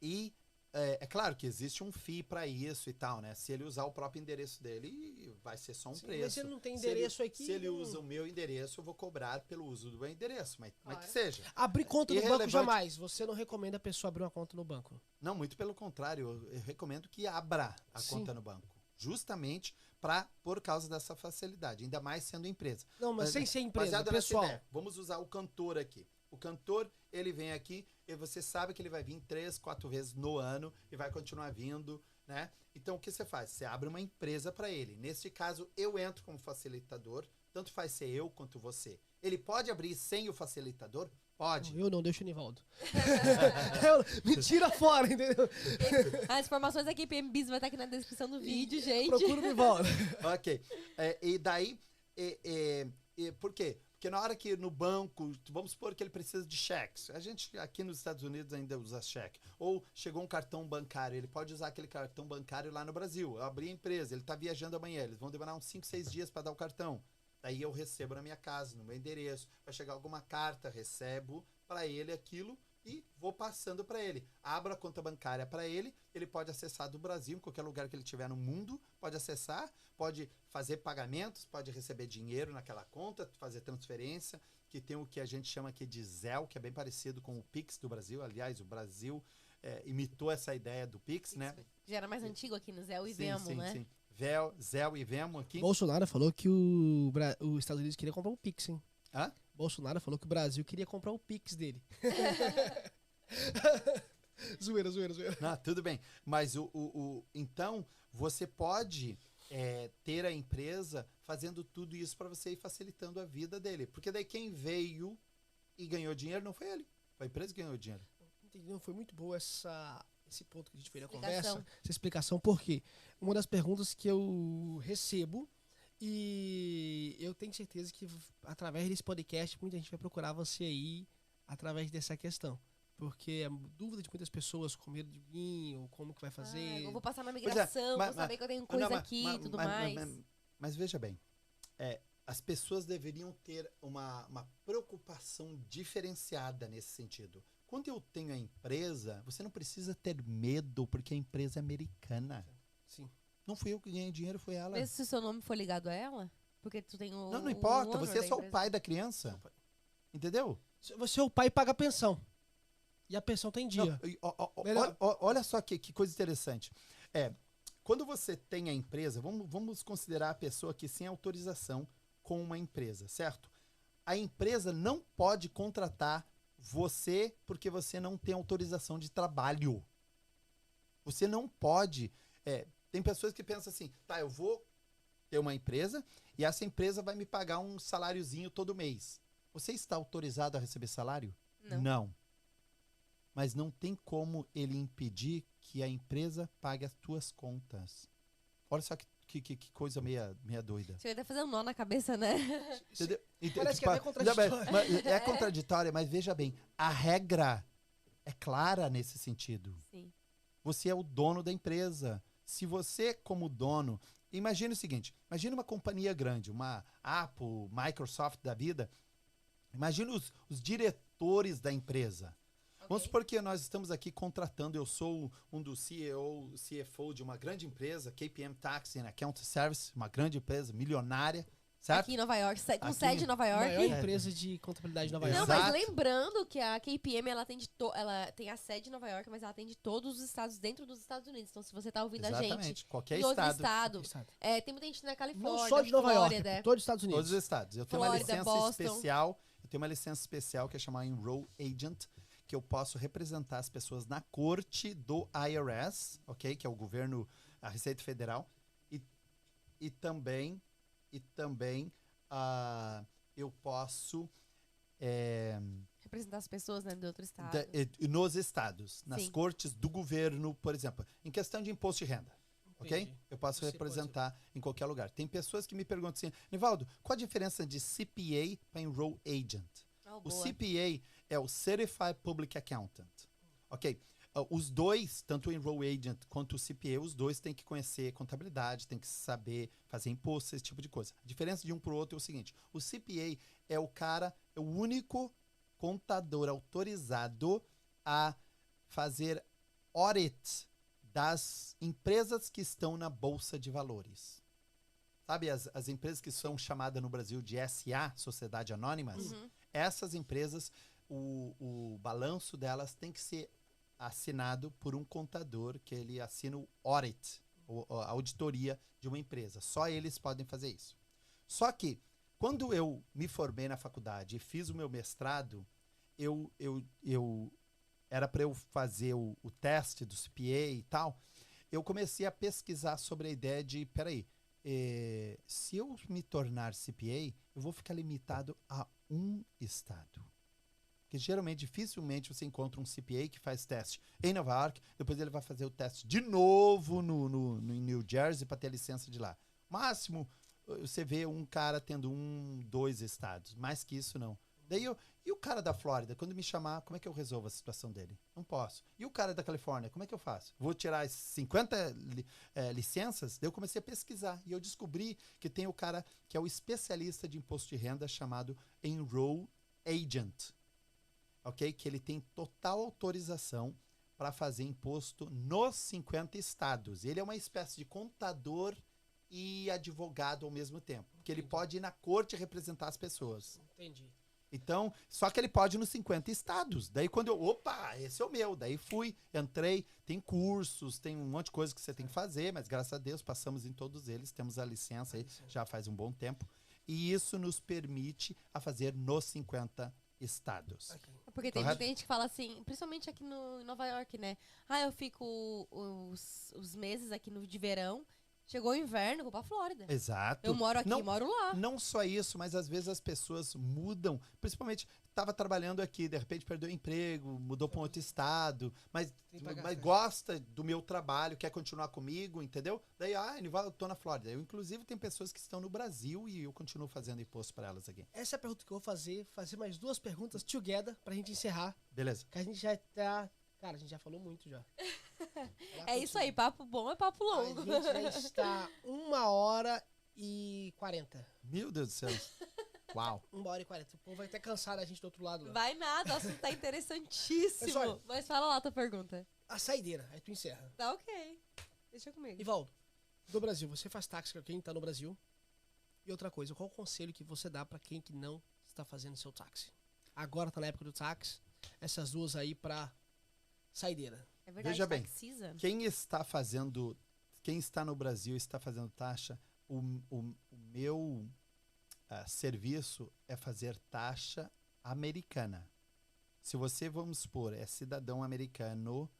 E é claro que existe um FII para isso e tal, né? Se ele usar o próprio endereço dele, vai ser só um preço. Mas se ele não tem endereço aqui... Se ele usa o meu endereço, eu vou cobrar pelo uso do meu endereço, mas que seja. Abrir conta no banco Irrelevante. jamais. Você não recomenda a pessoa abrir uma conta no banco? Não, muito pelo contrário. Eu recomendo que abra a Sim. conta no banco. Justamente por causa dessa facilidade, ainda mais sendo empresa. Não, mas sem ser empresa, Baseado nessa pessoal. ideia, vamos usar o cantor aqui. O cantor, ele vem aqui e você sabe que ele vai vir 3, 4 vezes no ano e vai continuar vindo, né? Então, o que você faz? Você abre uma empresa para ele. Nesse caso, eu entro como facilitador, tanto faz ser eu quanto você. Ele pode abrir sem o facilitador? Pode. Eu não, deixa o Nivaldo. Me tira fora, entendeu? As informações da KPM Business vai estar aqui na descrição do vídeo, gente. Procura o Nivaldo. Ok. E daí, por quê? Porque na hora que no banco, vamos supor que ele precisa de cheques. A gente aqui nos Estados Unidos ainda usa cheque. Ou chegou um cartão bancário, ele pode usar aquele cartão bancário lá no Brasil. Eu abri a empresa, ele está viajando amanhã, eles vão demorar uns 5, 6 dias para dar o cartão. Daí eu recebo na minha casa, no meu endereço. Vai chegar alguma carta, recebo para ele aquilo e vou passando para ele. Abro a conta bancária para ele, ele pode acessar do Brasil, em qualquer lugar que ele estiver no mundo, pode acessar, pode fazer pagamentos, pode receber dinheiro naquela conta, fazer transferência, que tem o que a gente chama aqui de Zelle, que é bem parecido com o Pix do Brasil. Aliás, o Brasil imitou essa ideia do Pix, né? Já era mais antigo aqui no Zé e Sim, Vemo, sim, né? sim. Zelle e Vemo aqui. Bolsonaro falou que os Estados Unidos queria comprar o Pix, hein? Hã? Bolsonaro falou que o Brasil queria comprar o Pix dele. Zoeira. Não, tudo bem. Mas então, você pode ter a empresa fazendo tudo isso para você ir facilitando a vida dele. Porque daí quem veio e ganhou dinheiro não foi ele. Foi a empresa que ganhou dinheiro. Entendeu? Foi muito boa esse ponto que a gente fez na Explicação. conversa. Essa explicação, porque uma das perguntas que eu recebo, e eu tenho certeza que através desse podcast muita gente vai procurar você aí através dessa questão. Porque a dúvida de muitas pessoas com medo de vir, ou como que vai fazer. Eu vou passar na migração, vou saber que eu tenho coisa aqui e tudo mais. Mas veja bem, as pessoas deveriam ter uma preocupação diferenciada nesse sentido. Quando eu tenho a empresa, você não precisa ter medo, porque a empresa é americana. Sim. Não fui eu que ganhei dinheiro, foi ela. Mesmo se o seu nome for ligado a ela? Porque tu tem o. Não importa, o você é owner só da o empresa. pai da criança. Entendeu? Você é o pai e paga a pensão. E a pensão tá em dia. Não, Melhor. olha só que coisa interessante. Quando você tem a empresa, vamos considerar a pessoa aqui sem autorização com uma empresa, certo? A empresa não pode contratar você porque você não tem autorização de trabalho. Você não pode. Tem pessoas que pensam assim, tá, eu vou ter uma empresa e essa empresa vai me pagar um saláriozinho todo mês. Você está autorizado a receber salário? Não. Mas não tem como ele impedir que a empresa pague as tuas contas. Olha só que coisa meia doida. Você vai até fazer um nó na cabeça, né? Entendeu? Parece que é bem contraditório. É contraditório, mas veja bem, a regra é clara nesse sentido. Sim. Você é o dono da empresa. Se você, como dono, Imagine o seguinte, imagine uma companhia grande, uma Apple, Microsoft da vida. Imagine os diretores da empresa. Vamos supor que nós estamos aqui contratando, eu sou um dos CEO, CFO de uma grande empresa, KPM Tax and Accounting Service, uma grande empresa, milionária, certo? Aqui em Nova York, com Aqui, sede em Nova A York. maior empresa de contabilidade de Nova Não, York. Exato. mas lembrando que a KPM, ela tem a sede em Nova York, mas ela atende todos os estados dentro dos Estados Unidos. Então, se você tá ouvindo a gente Exatamente, qualquer em outro estado, estado, tem muita gente na Califórnia, Não só de Nova Flórida. York, todos os Estados Unidos. todos os estados. Eu tenho uma Flórida, licença Boston. especial, eu tenho uma licença especial que é chamada Enroll Agent, que eu posso representar as pessoas na corte do IRS, ok? Que é o governo, a Receita Federal, e também eu posso Representar as pessoas, né, de outro estado. nos estados, nas Sim. cortes do governo, por exemplo, em questão de imposto de renda. Ok? Entendi. Eu posso Você representar em qualquer lugar. Tem pessoas que me perguntam assim, Nivaldo, qual a diferença de CPA para Enroll Agent? Oh, O boa. CPA é o Certified Public Accountant. Ok? Os dois, tanto o Enroll Agent quanto o CPA, os dois têm que conhecer contabilidade, têm que saber fazer imposto, esse tipo de coisa. A diferença de um para o outro é o seguinte, o CPA é o único contador autorizado a fazer audit das empresas que estão na Bolsa de Valores. Sabe, as empresas que são chamadas no Brasil de SA, Sociedade Anônimas, essas empresas, o balanço delas tem que ser assinado por um contador que ele assina o audit, a auditoria de uma empresa. Só eles podem fazer isso. Só que, quando eu me formei na faculdade e fiz o meu mestrado, era para eu fazer o teste do CPA e tal, eu comecei a pesquisar sobre a ideia de, peraí, se eu me tornar CPA, eu vou ficar limitado a um estado. Porque geralmente, dificilmente você encontra um CPA que faz teste em Nova York, depois ele vai fazer o teste de novo no New Jersey para ter a licença de lá. Máximo, você vê um cara tendo 2 estados. Mais que isso, não. Daí e o cara da Flórida, quando me chamar, como é que eu resolvo a situação dele? Não posso. E o cara da Califórnia, como é que eu faço? Vou tirar 50 licenças? Daí eu comecei a pesquisar e eu descobri que tem o cara que é o especialista de imposto de renda chamado Enroll Agent, ok? Que ele tem total autorização para fazer imposto nos 50 estados. Ele é uma espécie de contador e advogado ao mesmo tempo, porque ele pode ir na corte representar as pessoas. Entendi. Então, só que ele pode ir nos 50 estados. Daí quando opa, esse é o meu. Daí entrei, tem cursos, tem um monte de coisa que você tem que fazer, mas graças a Deus passamos em todos eles, temos a licença aí já faz um bom tempo. E isso nos permite a fazer nos 50 estados. Porque tem Correto? muita gente que fala assim, principalmente aqui em Nova York, né? Eu fico os meses aqui de verão, chegou o inverno, vou pra Flórida. Exato. Eu moro aqui, moro lá. Não só isso, mas às vezes as pessoas mudam. Principalmente, estava trabalhando aqui, de repente perdeu o emprego, mudou para um outro estado, mas gosta do meu trabalho, quer continuar comigo, entendeu? Daí, eu tô na Flórida. Eu, inclusive, tem pessoas que estão no Brasil e eu continuo fazendo imposto para elas aqui. Essa é a pergunta que eu vou fazer mais 2 perguntas together pra gente encerrar. Beleza. Que a gente já tá... Cara, a gente já falou muito já. É isso aí, papo bom é papo A longo. gente já está 1h40. Meu Deus do céu. Uau. 1h40. O povo vai até cansar da gente do outro lado lá. Vai nada, o assunto tá interessantíssimo. Mas olha- Mas fala lá a tua pergunta. A saideira, aí tu encerra. Tá ok. Deixa comigo. Nivaldo, do Brasil, você faz táxi pra quem tá no Brasil? E outra coisa, qual o conselho que você dá pra quem que não está fazendo seu táxi? Agora tá na época do táxi, essas duas aí pra saideira. É verdade, Veja bem, taxisa? quem está no Brasil e está fazendo taxa, o meu serviço é fazer taxa americana. Se você, vamos supor, é cidadão americano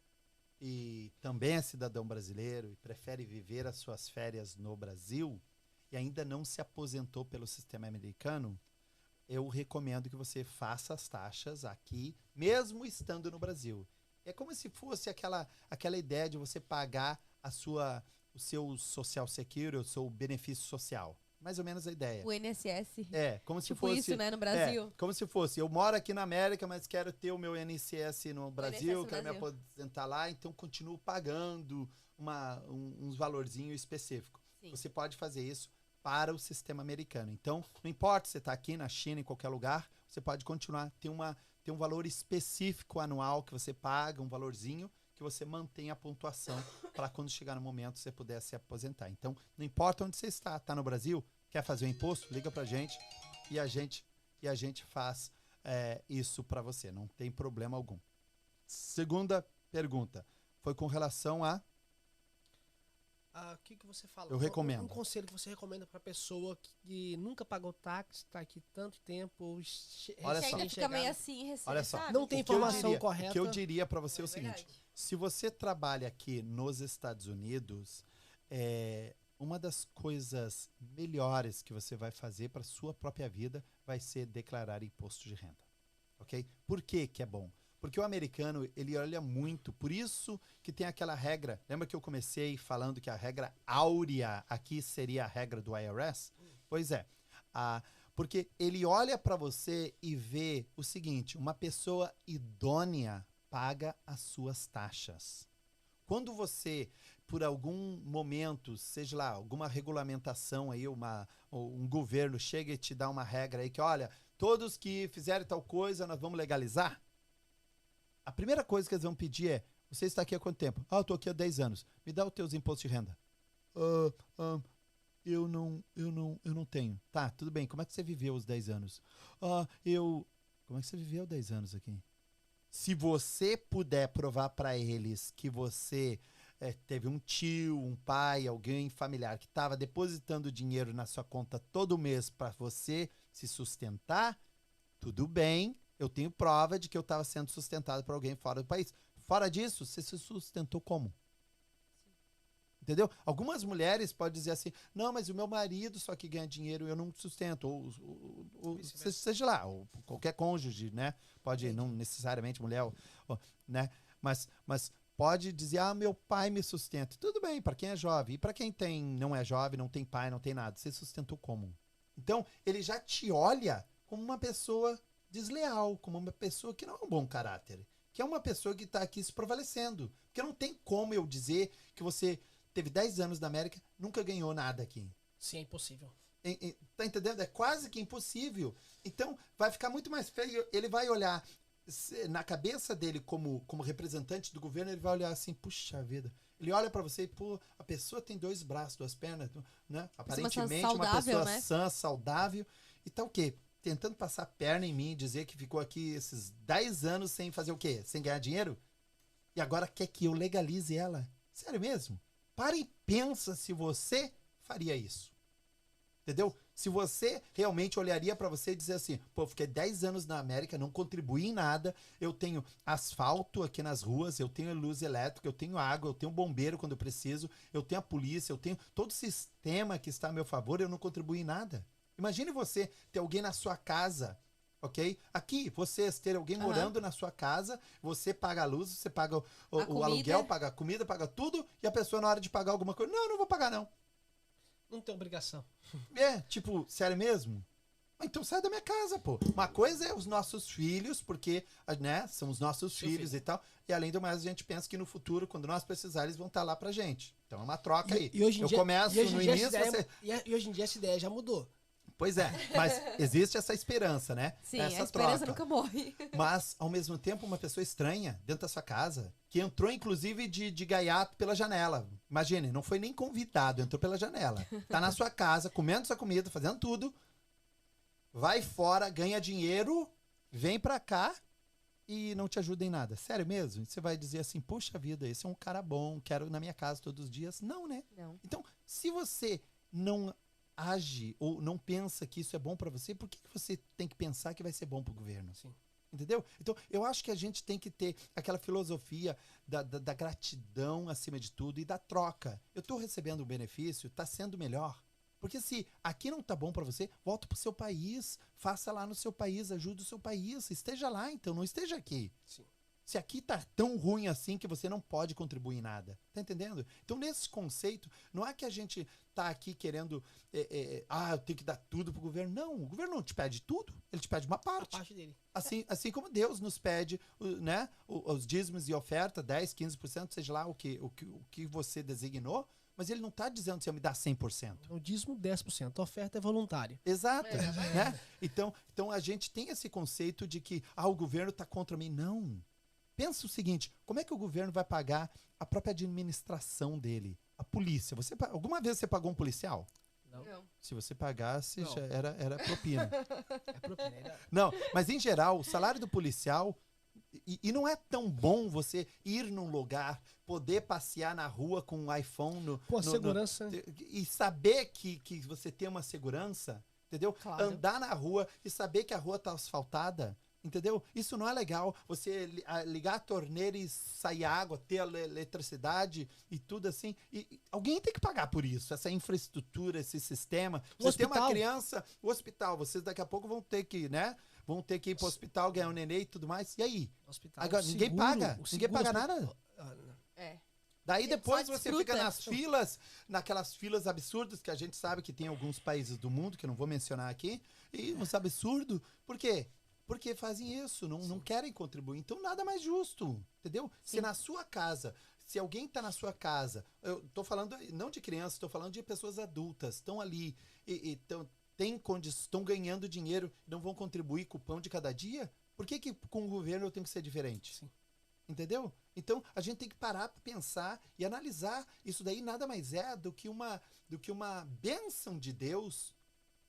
e também é cidadão brasileiro e prefere viver as suas férias no Brasil e ainda não se aposentou pelo sistema americano, eu recomendo que você faça as taxas aqui, mesmo estando no Brasil. É como se fosse aquela ideia de você pagar o seu social security, o seu benefício social. Mais ou menos a ideia. O INSS. É, como se Tipo fosse... isso, né, no Brasil. Como se fosse, eu moro aqui na América, mas quero ter o meu INSS no Brasil, INSS quero me Brasil. aposentar lá, então continuo pagando uns valorzinho específico. Sim. Você pode fazer isso para o sistema americano. Então, não importa se você está aqui na China, em qualquer lugar, você pode continuar. Tem um valor específico anual que você paga, um valorzinho, que você mantém a pontuação para quando chegar no momento você puder se aposentar. Então, não importa onde você está. Está no Brasil? Quer fazer o imposto? Liga para a gente e a gente faz isso para você. Não tem problema algum. Segunda pergunta. Foi com relação a... O que você fala? Eu recomendo. Um conselho que você recomenda para pessoa que nunca pagou táxi, está aqui tanto tempo, Olha Que só. ainda fica meio assim, Olha só. sabe? Não tem informação correta. O que eu diria para você é o seguinte. verdade. Se você trabalha aqui nos Estados Unidos, uma das coisas melhores que você vai fazer para sua própria vida vai ser declarar imposto de renda. Ok? Por que que é bom? Porque o americano, ele olha muito, por isso que tem aquela regra. Lembra que eu comecei falando que a regra áurea aqui seria a regra do IRS? Pois é. Porque ele olha para você e vê o seguinte, uma pessoa idônea paga as suas taxas. Quando você, por algum momento, seja lá, alguma regulamentação aí, um governo chega e te dá uma regra aí que, olha, todos que fizerem tal coisa, nós vamos legalizar. A primeira coisa que eles vão pedir é, você está aqui há quanto tempo? Eu estou aqui há 10 anos. Me dá os teus impostos de renda. Eu não tenho. Tá, tudo bem. Como é que você viveu os 10 anos? Como é que você viveu 10 anos aqui? Se você puder provar para eles que você teve um tio, um pai, alguém familiar que estava depositando dinheiro na sua conta todo mês para você se sustentar, tudo bem. Eu tenho prova de que eu estava sendo sustentado por alguém fora do país. Fora disso, você se sustentou como? Entendeu? Algumas mulheres podem dizer assim, não, mas o meu marido só que ganha dinheiro, eu não sustento. Ou seja lá, ou qualquer cônjuge, né? Pode, não necessariamente mulher, né? Mas pode dizer, meu pai me sustenta. Tudo bem, para quem é jovem. E para quem não é jovem, não tem pai, não tem nada. Você sustentou como? Então, ele já te olha como uma pessoa desleal, como uma pessoa que não é um bom caráter, que é uma pessoa que está aqui se prevalecendo. Porque não tem como eu dizer que você teve 10 anos na América, nunca ganhou nada aqui. Sim, é impossível. Tá entendendo? É quase que impossível. Então, vai ficar muito mais feio. Ele vai olhar, na cabeça dele como representante do governo, ele vai olhar assim, puxa vida. Ele olha para você e, pô, a pessoa tem 2 braços, 2 pernas, né? Aparentemente, uma pessoa né? sã, saudável. E tá o quê? Tentando passar perna em mim, dizer que ficou aqui esses 10 anos sem fazer o quê? Sem ganhar dinheiro? E agora quer que eu legalize ela? Sério mesmo? Para e pensa se você faria isso. Entendeu? Se você realmente olharia para você e dizer assim, pô, eu fiquei 10 anos na América, não contribuí em nada, eu tenho asfalto aqui nas ruas, eu tenho luz elétrica, eu tenho água, eu tenho bombeiro quando eu preciso, eu tenho a polícia, eu tenho todo o sistema que está a meu favor, eu não contribuí em nada. Imagine você ter alguém na sua casa, ok? Aqui, vocês terem alguém morando na sua casa, você paga a luz, você paga o aluguel, paga a comida, paga tudo, e a pessoa na hora de pagar alguma coisa, não vou pagar não. Não tem obrigação. Tipo, sério mesmo? Então sai da minha casa, pô. Uma coisa é os nossos filhos, porque, né, são os nossos filhos e tal, e além do mais a gente pensa que no futuro, quando nós precisarmos, eles vão estar lá pra gente. Então é uma troca aí. E hoje em dia, começo no início... E hoje em dia essa ideia já mudou. Pois é, mas existe essa esperança, né? Sim, essa a esperança troca. nunca morre. Mas, ao mesmo tempo, uma pessoa estranha dentro da sua casa, que entrou, inclusive, de gaiato pela janela. Imagine, não foi nem convidado, entrou pela janela. Tá na sua casa, comendo sua comida, fazendo tudo. Vai fora, ganha dinheiro, vem pra cá e não te ajuda em nada. Sério mesmo? E você vai dizer assim, puxa vida, esse é um cara bom, quero ir na minha casa todos os dias. Não, né? Não. Então, se você não age ou não pensa que isso é bom para você, por que você tem que pensar que vai ser bom para o governo? Sim. Entendeu? Então, eu acho que a gente tem que ter aquela filosofia da gratidão acima de tudo e da troca. Eu estou recebendo um benefício, está sendo melhor. Porque se aqui não tá bom para você, volta pro seu país, faça lá no seu país, ajude o seu país, esteja lá então, não esteja aqui. Sim. Se aqui tá tão ruim assim que você não pode contribuir em nada. Tá entendendo? Então, nesse conceito, não é que a gente tá aqui querendo... eu tenho que dar tudo pro governo. Não, o governo não te pede tudo. Ele te pede uma parte. A parte dele. Assim como Deus nos pede, né, os dízimos e oferta, 10%, 15%, seja lá o que você designou, Mas ele não está dizendo se eu me dá 100%. O dízimo 10%, a oferta é voluntária. Exato. Né? Então a gente tem esse conceito de que o governo está contra mim. Não. Pensa o seguinte, como é que o governo vai pagar a própria administração dele? A polícia. Alguma vez você pagou um policial? Não. Se você pagasse, Não. já era propina. É propina. Não, mas em geral, o salário do policial... E não é tão bom você ir num lugar, poder passear na rua com um iPhone... Com a segurança. E saber que você tem uma segurança, entendeu? Claro. Andar na rua e saber que a rua tá asfaltada, entendeu? Isso não é legal. Você ligar a torneira e sair água, ter a eletricidade e tudo assim. E alguém tem que pagar por isso, essa infraestrutura, esse sistema. Você tem uma criança, o hospital, vocês daqui a pouco vão ter que, né? Vão ter que ir pro hospital, ganhar um neném e tudo mais. E aí? Hospital, Agora, ninguém paga. Ninguém paga nada. É. Daí depois Só você desfruta. fica nas filas, naquelas filas absurdas que a gente sabe que tem em alguns países do mundo, que eu não vou mencionar aqui, e uns absurdos. Por quê? Porque fazem isso, não querem contribuir. Então nada mais justo, entendeu? Se na sua casa, se alguém está na sua casa, eu tô falando não de crianças, estou falando de pessoas adultas, estão ali e estão ganhando dinheiro, não vão contribuir com o pão de cada dia, por que com o governo eu tenho que ser diferente? Sim. Entendeu? Então, a gente tem que parar para pensar e analisar. Isso daí nada mais é do que uma bênção de Deus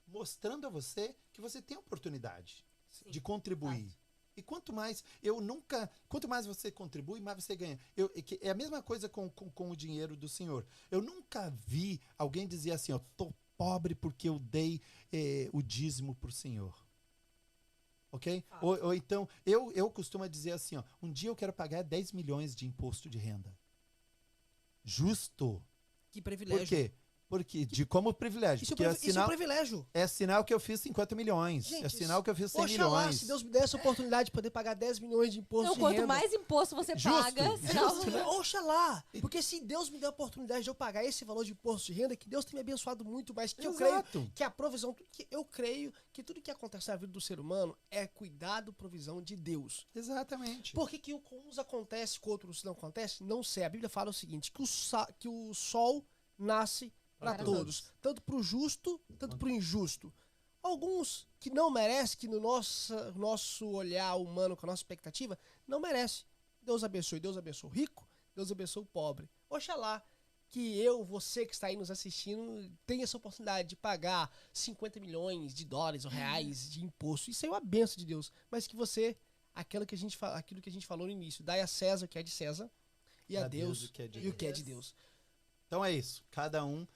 mostrando a você que você tem oportunidade de contribuir. E quanto mais você contribui, mais você ganha. É a mesma coisa com o dinheiro do Senhor. Eu nunca vi alguém dizer assim, ó, tô pobre porque eu dei o dízimo pro Senhor. Ok? Ou então, eu costumo dizer assim, ó, um dia eu quero pagar 10 milhões de imposto de renda. Justo. Que privilégio. Por quê? Porque, como privilégio. Isso, Porque isso é um privilégio. é sinal que eu fiz 50 milhões. Gente, é sinal que eu fiz 100 Oxalá, milhões. se Deus me desse a oportunidade de poder pagar 10 milhões de imposto Então, de quanto renda. mais imposto você Justo, paga, justo, não. né? Oxalá! Porque se Deus me der a oportunidade de eu pagar esse valor de imposto de renda, que Deus tem me abençoado muito mais, que eu creio Exato. que a provisão, eu creio que tudo que acontece na vida do ser humano é cuidado, provisão de Deus. Exatamente. Por que com uns acontece, com outros não acontece? Não sei. A Bíblia fala o seguinte, que o sol nasce para Para todos. Tanto para o justo, tanto para o injusto. Alguns que não merecem, que no nosso olhar humano, com a nossa expectativa, não merece. Deus abençoe o rico, Deus abençoe o pobre. Oxalá que você que está aí nos assistindo, tenha essa oportunidade de pagar 50 milhões de dólares ou reais de imposto. Isso é uma benção de Deus. Mas que você, aquilo que a gente falou no início, dai a César o que é de César e a Deus o que é de Deus. Então é isso. Cada um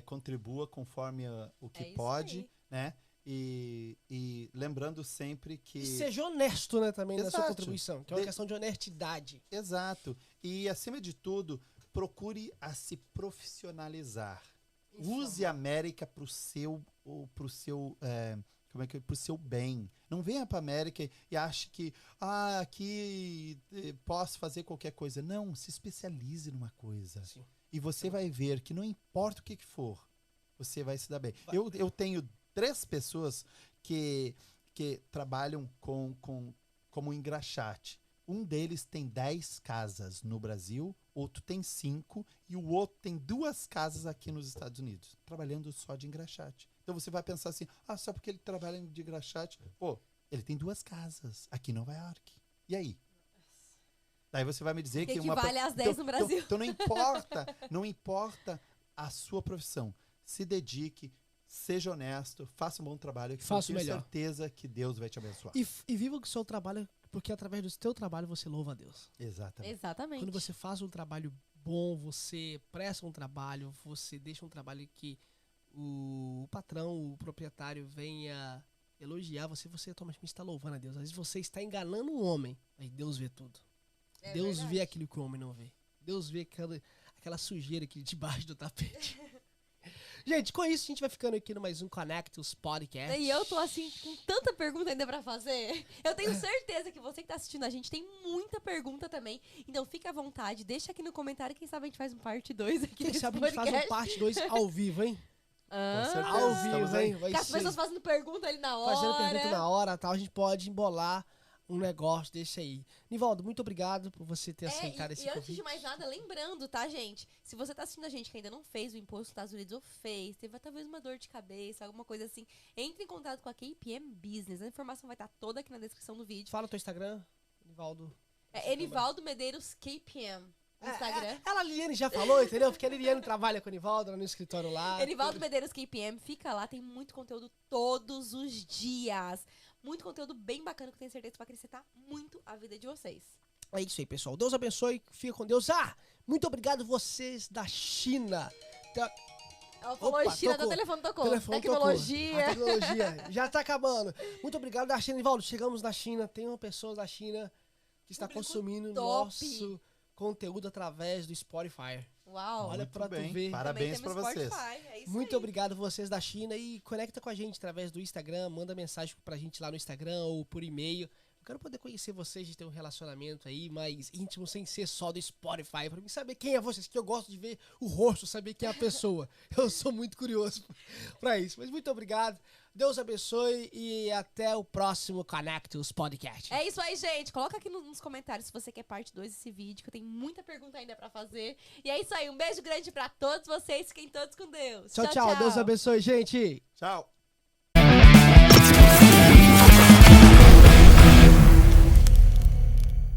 contribua conforme o que pode, aí. né? E lembrando sempre que... E seja honesto, né, também na sua Exato. contribuição, que é uma questão de honestidade. Exato. E, acima de tudo, procure a se profissionalizar. Use a América pro seu bem. Não venha para a América e ache que aqui posso fazer qualquer coisa. Não, se especialize numa coisa. Sim. E você vai ver que não importa o que for, você vai se dar bem. Eu tenho 3 pessoas que trabalham como engraxate. Um deles tem 10 casas no Brasil, outro tem 5 e o outro tem 2 casas aqui nos Estados Unidos, trabalhando só de engraxate. Então você vai pensar assim, só porque ele trabalha de engraxate, ele tem 2 casas aqui em Nova York. E aí? Daí você vai me dizer que equivale às 10 no Brasil. Então não importa a sua profissão. Se dedique, seja honesto, faça um bom trabalho, que eu tenho certeza que Deus vai te abençoar. E viva o seu trabalho, porque através do seu trabalho você louva a Deus. Exatamente. Quando você faz um trabalho bom, você presta um trabalho, você deixa um trabalho que o patrão, o proprietário venha elogiar você automaticamente está louvando a Deus. Às vezes você está enganando um homem, aí Deus vê tudo. Deus vê aquilo que o homem não vê. Deus vê aquela sujeira aqui debaixo do tapete. Gente, com isso a gente vai ficando aqui no mais um Connectus Podcast. E eu tô assim, com tanta pergunta ainda pra fazer. Eu tenho certeza que você que tá assistindo a gente tem muita pergunta também. Então fica à vontade, deixa aqui no comentário. Quem sabe a gente faz um parte 2 aqui. Quem sabe a gente faz um parte 2 ao vivo, hein? Ao vivo, hein? Com as pessoas fazendo pergunta ali na hora. Fazendo pergunta na hora, tal. A gente pode embolar um negócio desse aí. Nivaldo, muito obrigado por você ter aceitado esse E antes convite. de mais nada, lembrando, tá, gente? Se você tá assistindo a gente que ainda não fez o imposto dos Estados Unidos ou fez, teve talvez uma dor de cabeça, alguma coisa assim, entre em contato com a KPM Business. A informação vai estar toda aqui na descrição do vídeo. Fala o teu Instagram, Nivaldo. É Enivaldo Medeiros KPM. No Instagram. A Liliane já falou, entendeu? Porque a Liliane trabalha com o Nivaldo no escritório lá. Enivaldo Medeiros KPM, fica lá, tem muito conteúdo todos os dias. Muito conteúdo bem bacana que eu tenho certeza que vai acrescentar muito a vida de vocês. É isso aí, pessoal. Deus abençoe, fica com Deus. Muito obrigado vocês da China. Ela falou Opa, China, tocou. o telefone tocou. Telefone Tecnologia. tocou. A tecnologia já tá acabando. Muito obrigado da China, Nivaldo. Chegamos na China, tem uma pessoa da China que está Público consumindo top. nosso conteúdo através do Spotify. Uau. Olha Muito pra tu bem. ver. Parabéns Também pra temos vocês. Spotify, é isso Muito aí. obrigado vocês da China e conecta com a gente através do Instagram, manda mensagem pra gente lá no Instagram ou por e-mail. Eu quero poder conhecer vocês, de ter um relacionamento aí mais íntimo, sem ser só do Spotify, pra mim saber quem é vocês, que eu gosto de ver o rosto, saber quem é a pessoa. Eu sou muito curioso pra isso. Mas muito obrigado, Deus abençoe e até o próximo Connectus Podcast. É isso aí, gente. Coloca aqui nos comentários se você quer parte 2 desse vídeo, que eu tenho muita pergunta ainda pra fazer. E é isso aí. Um beijo grande pra todos vocês. Fiquem todos com Deus. Tchau, tchau. Deus abençoe, gente. Tchau.